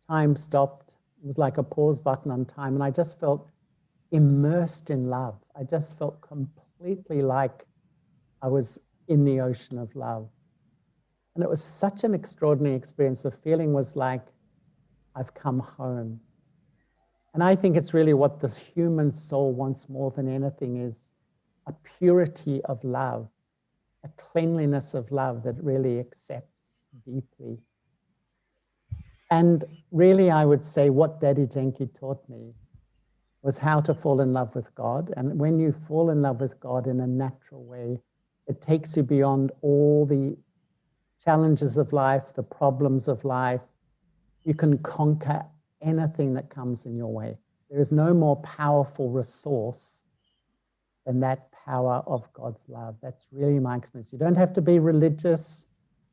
time stopped. It was like a pause button on time, and I just felt immersed in love. I just felt completely like I was in the ocean of love. And it was such an extraordinary experience. The feeling was like I've come home. And I think it's really what the human soul wants more than anything is a purity of love, a cleanliness of love that really accepts deeply. And really, I would say what Daddy Janki taught me was how to fall in love with God. And when you fall in love with God in a natural way, it takes you beyond all the challenges of life, the problems of life. You can conquer anything that comes in your way. There is no more powerful resource than that power of God's love. That's really my experience. You don't have to be religious.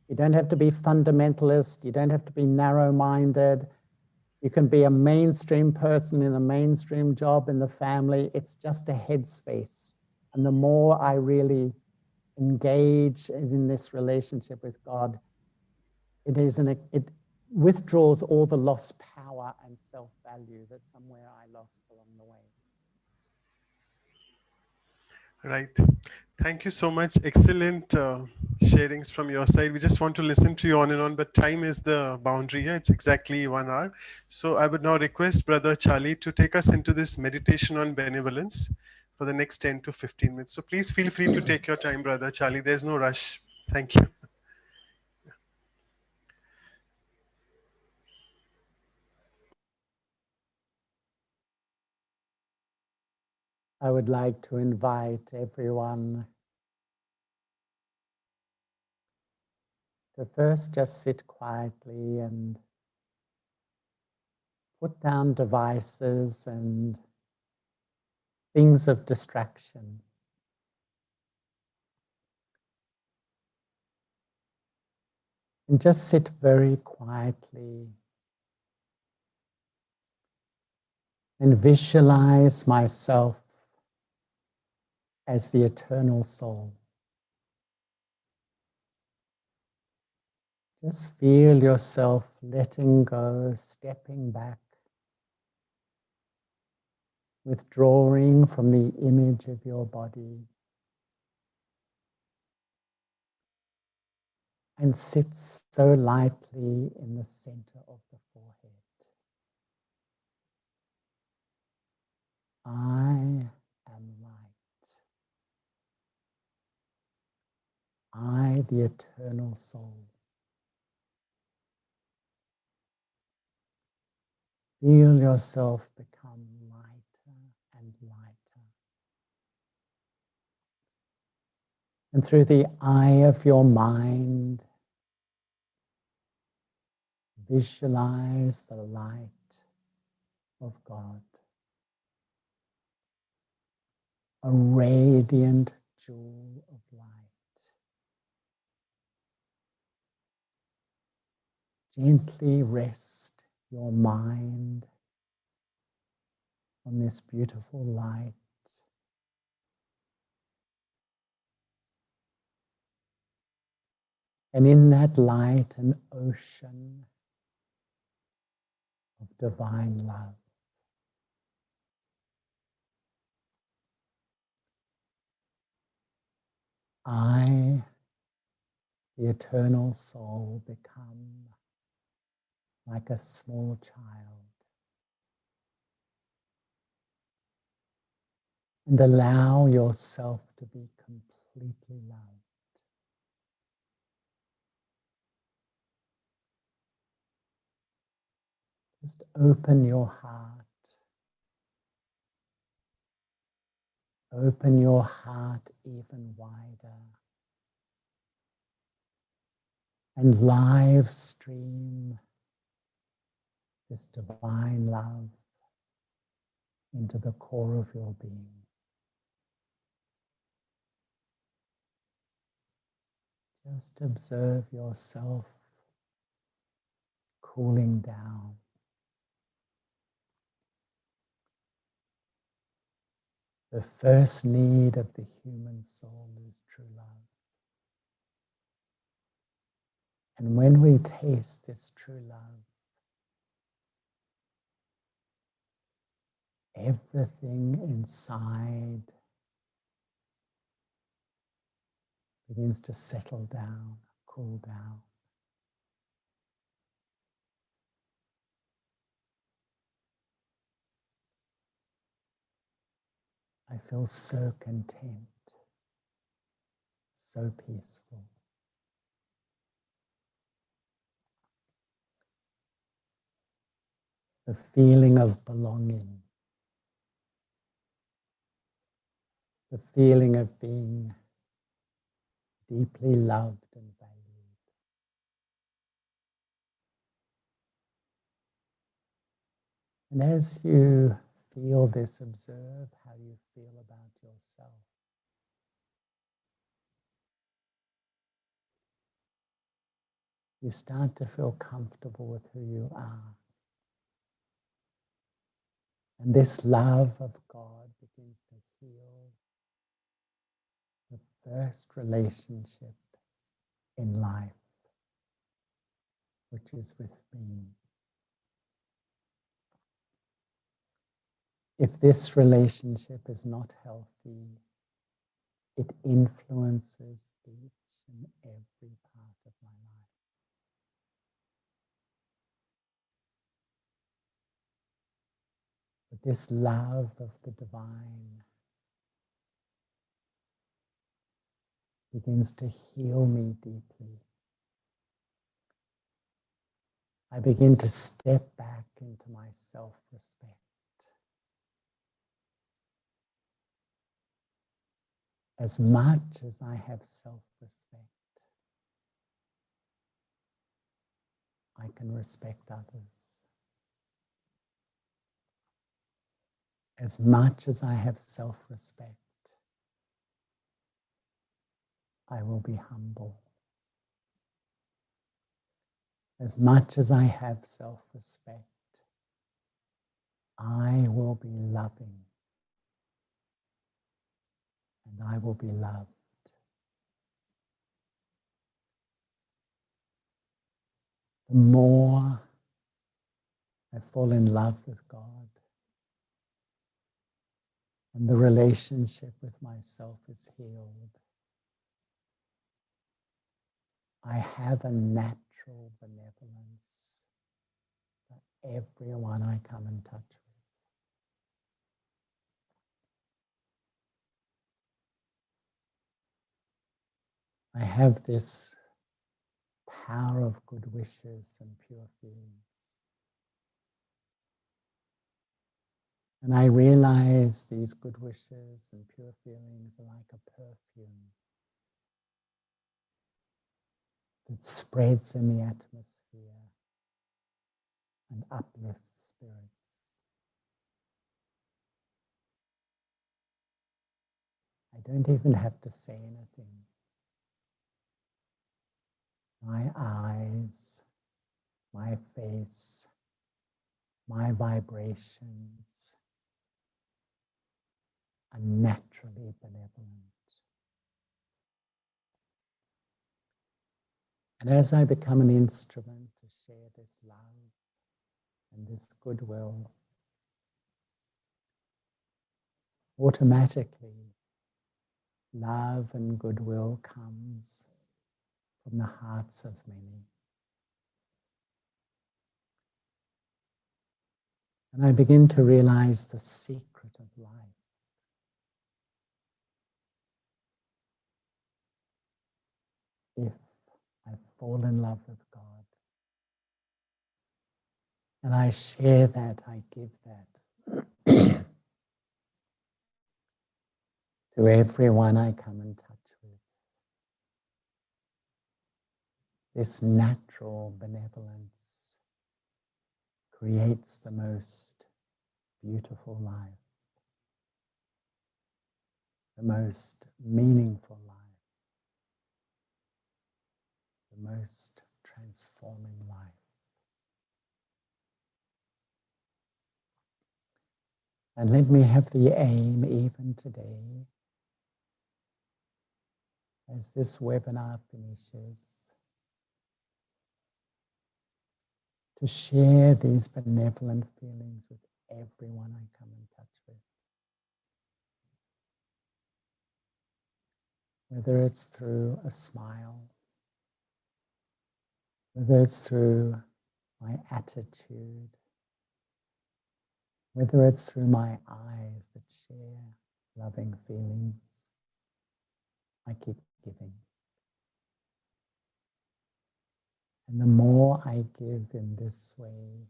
You don't have to be fundamentalist. You don't have to be narrow-minded. You can be a mainstream person in a mainstream job in the family. It's just a headspace. And the more I really engage in this relationship with God, it withdraws all the lost power and self-value that somewhere I lost along the way. Right. Thank you so much. Excellent sharings from your side. We just want to listen to you on and on, but time is the boundary here. It's exactly 1 hour. So I would now request Brother Charlie to take us into this meditation on benevolence for the next 10 to 15 minutes. So please feel free to take your time, Brother Charlie. There's no rush. Thank you. I would like to invite everyone to first just sit quietly and put down devices and things of distraction. And just sit very quietly and visualize myself as the eternal soul. Just feel yourself letting go, stepping back, withdrawing from the image of your body, and sit so lightly in the center of the forehead. I am light. I, the eternal soul. Feel yourself become lighter and lighter. And through the eye of your mind, visualize the light of God, a radiant jewel of light. Gently rest your mind on this beautiful light. And in that light, an ocean of divine love. I, the eternal soul, become like a small child and allow yourself to be completely loved. Just open your heart. Open your heart even wider. And live stream this divine love into the core of your being. Just observe yourself cooling down. The first need of the human soul is true love. And when we taste this true love, everything inside begins to settle down, cool down. I feel so content, so peaceful. The feeling of belonging, the feeling of being deeply loved and valued. And as you feel this, observe how you feel about yourself. You start to feel comfortable with who you are. And this love of God begins to heal the first relationship in life, which is with me. If this relationship is not healthy, it influences each and every part of my life. But this love of the divine begins to heal me deeply. I begin to step back into my self-respect. As much as I have self-respect, I can respect others. As much as I have self-respect, I will be humble. As much as I have self-respect, I will be loving and I will be loved. The more I fall in love with God and the relationship with myself is healed, I have a natural benevolence for everyone I come in touch with. I have this power of good wishes and pure feelings. And I realize these good wishes and pure feelings are like a perfume that spreads in the atmosphere and uplifts spirits. I don't even have to say anything. My eyes, my face, my vibrations are naturally benevolent. And as I become an instrument to share this love and this goodwill, automatically love and goodwill comes from the hearts of many. And I begin to realize the secret of life. If I fall in love with God And I share that, I give that to everyone I come in touch with. This natural benevolence creates the most beautiful life, the most meaningful life, the most transforming life. And let me have the aim even today, as this webinar finishes, to share these benevolent feelings with everyone I come in touch with. Whether it's through a smile, whether it's through my attitude, whether it's through my eyes that share loving feelings, I keep giving. And the more I give in this way,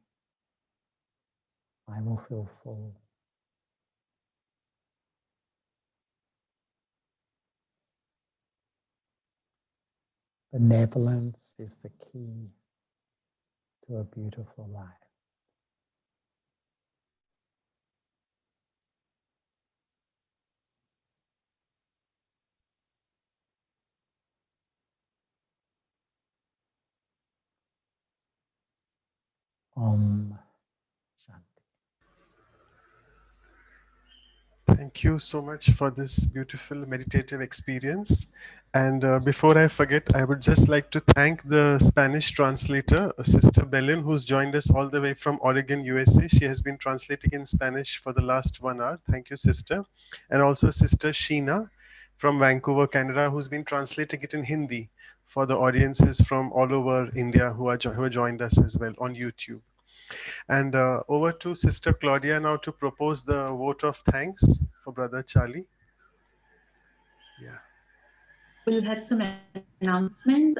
I will feel full. Benevolence is the key to a beautiful life. Om Shanti. Thank you so much for this beautiful meditative experience. And before I forget, I would just like to thank the Spanish translator, Sister Belen, who's joined us all the way from Oregon, USA. She has been translating in Spanish for the last 1 hour. Thank you, Sister. And also Sister Sheena from Vancouver, Canada, who's been translating it in Hindi for the audiences from all over India who are who joined us as well on YouTube. And over to Sister Claudia now to propose the vote of thanks for Brother Charlie. Yeah. We'll have some announcements.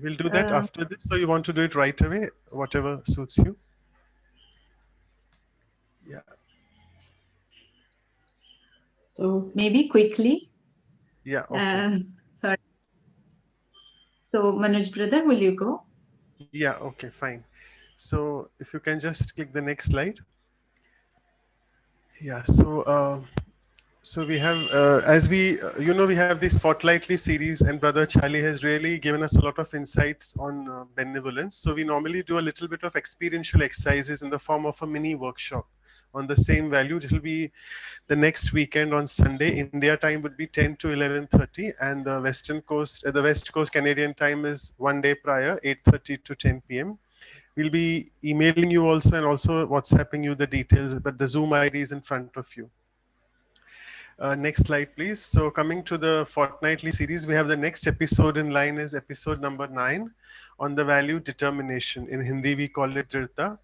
We'll do that after this, or you want to do it right away, whatever suits you. Yeah. So maybe quickly. Yeah, okay. Sorry. So Manoj brother, will you go? Yeah, okay, fine. So if you can just click the next slide. Yeah, so we have, as we, we have this fortnightly series, and Brother Charlie has really given us a lot of insights on benevolence. So we normally do a little bit of experiential exercises in the form of a mini workshop on the same value. It will be the next weekend on Sunday. India time would be 10 to 11:30, and the the West Coast Canadian time is 1 day prior, 8:30 to 10 p.m. We'll be emailing you also, and also WhatsApping you the details, but the Zoom ID is in front of you. Next slide, please. So coming to the fortnightly series, we have the next episode in line is episode number 9 on the value determination. In Hindi, we call it Tirtha,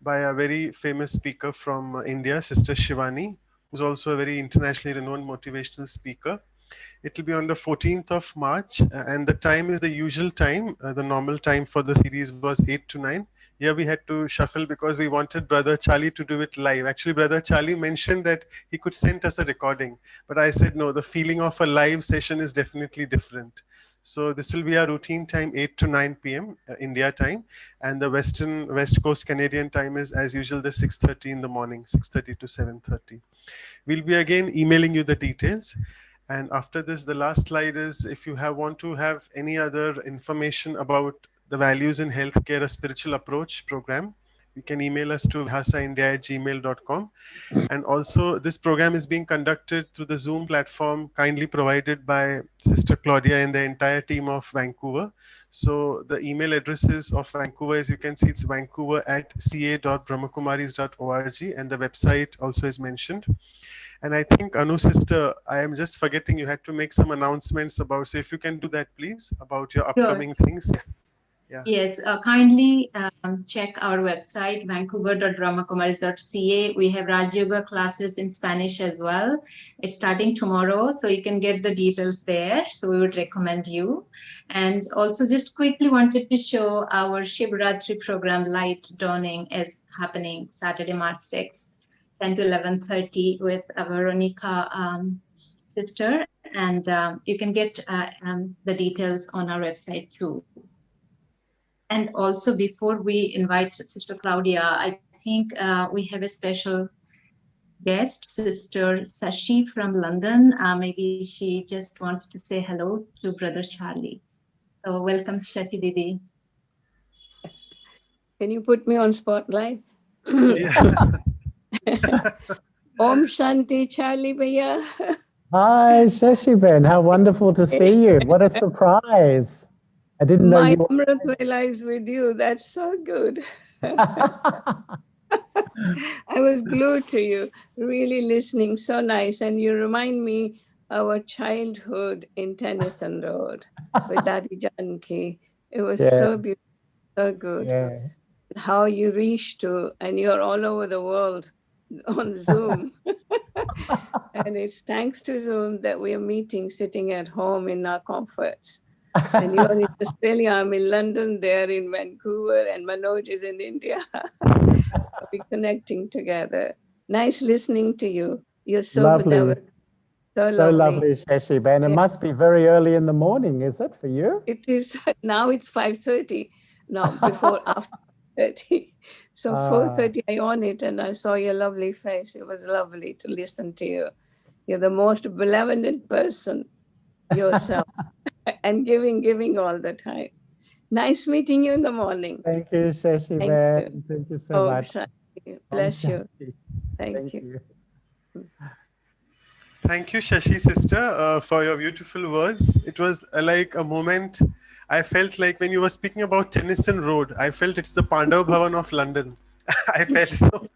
by a very famous speaker from India, Sister Shivani, who's also a very internationally renowned motivational speaker. It will be on the 14th of March, and the time is the usual time. The normal time for the series was 8 to 9. Here we had to shuffle because we wanted Brother Charlie to do it live. Actually, Brother Charlie mentioned that he could send us a recording, but I said no, the feeling of a live session is definitely different. So this will be our routine time, 8 to 9 p.m. India time, and the West Coast Canadian time is as usual the 6:30 in the morning, 6:30 to 7:30. We'll be again emailing you the details. And after this, the last slide is if you want to have any other information about the values in healthcare, a spiritual approach program, you can email us to vihasaindia@gmail.com. And also this program is being conducted through the Zoom platform kindly provided by Sister Claudia and the entire team of Vancouver. So the email addresses of Vancouver, as you can see, it's vancouver@ca.brahmakumaris.org, and the website also is mentioned. And I think, Anu sister, I am just forgetting you had to make some announcements about, so if you can do that, please, about your upcoming things. Yeah. Yeah. Yes, kindly check our website, vancouver.brahmakumaris.ca. We have Raj Yoga classes in Spanish as well. It's starting tomorrow, so you can get the details there. So we would recommend you. And also just quickly wanted to show our Shivratri program, Light Dawning, is happening Saturday, March 6th, 10 to 11:30 with Veronica sister. And you can get the details on our website too. And also, before we invite Sister Claudia, I think we have a special guest, Sister Sashi from London. Maybe she just wants to say hello to Brother Charlie. So, welcome, Shashi Didi. Can you put me on spotlight? Yeah. Om Shanti Charlie Bhaiya. Hi, Shashi-ben. How wonderful to see you. What a surprise. I didn't know My you were... Amrit Vela is with you. That's so good. I was glued to you, really listening. So nice. And you remind me our childhood in Tennyson Road with Dadi Janki. It was so beautiful, so good. Yeah. How you reached to, and you're all over the world on Zoom. And it's thanks to Zoom that we are meeting, sitting at home in our comforts. And you're in Australia, I'm in London, they're in Vancouver, and Manoj is in India. We're connecting together. Nice listening to you. You're so Lovely. benevolent. So So lovely. lovely, Shashi-ben. It must be very early in the morning, is it, for you? It is, now it's 5:30. No, before, after 30. So 4:30, I on it and I saw your lovely face. It was lovely to listen to you. You're the most benevolent person yourself and giving all the time. Nice meeting you in the morning. Thank you, Shashi-ben. Thank you so much. Bless Om you. Shanti. Thank you. Thank you, Shashi sister, for your beautiful words. It was like a moment. I felt like when you were speaking about Tennyson Road, I felt it's the Pandav Bhavan of London. I felt so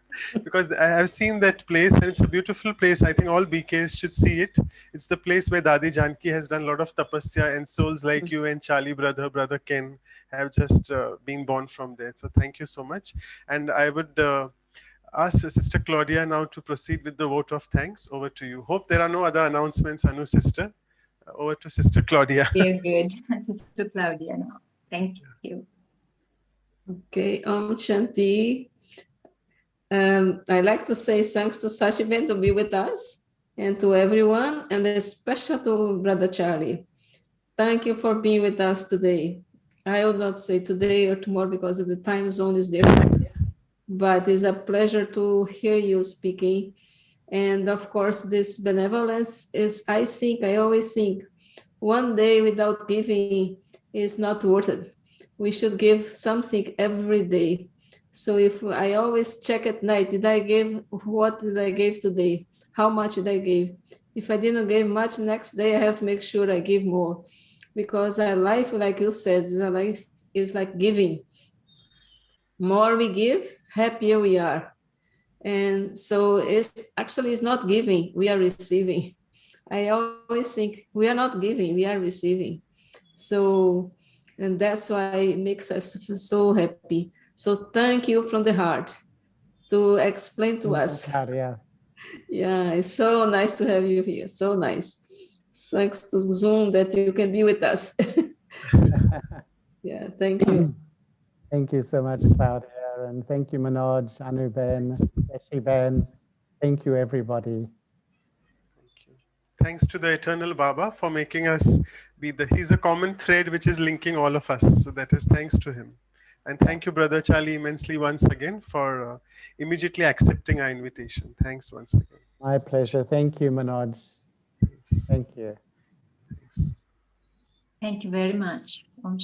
because I have seen that place and it's a beautiful place. I think all BKs should see it. It's the place where Dadi Janki has done a lot of tapasya, and souls like you and Charlie brother Ken have just been born from there. So thank you so much. And I would ask Sister Claudia now to proceed with the vote of thanks. Over to you. Hope there are no other announcements, Anu sister. Over to Sister Claudia. You're good. Sister Claudia now. Thank you. Okay, Om Shanti. I'd like to say thanks to Sashi-ben to be with us and to everyone, and especially to Brother Charlie. Thank you for being with us today. I will not say today or tomorrow because the time zone is different, but it's a pleasure to hear you speaking. And of course, this benevolence is, I always think, one day without giving is not worth it. We should give something every day. So if I always check at night, what did I give today? How much did I give? If I didn't give much, next day I have to make sure I give more. Because our life, like you said, is like giving. More we give, happier we are. And so it's not giving, we are receiving. I always think we are not giving, we are receiving. So, and that's why it makes us so happy. So thank you from the heart to explain to us. Yeah, it's so nice to have you here. So nice. Thanks to Zoom that you can be with us. Yeah, thank you. Thank you so much, Claudia. And thank you, Manoj, Anu-ben, Shashi-ben. Thank you, everybody. Thank you. Thanks to the Eternal Baba for making us he's a common thread which is linking all of us. So that is thanks to him. And thank you, Brother Charlie, immensely once again for immediately accepting our invitation. Thanks once again. My pleasure. Thank you, Manoj. Thanks. Thank you. Thanks. Thank you very much.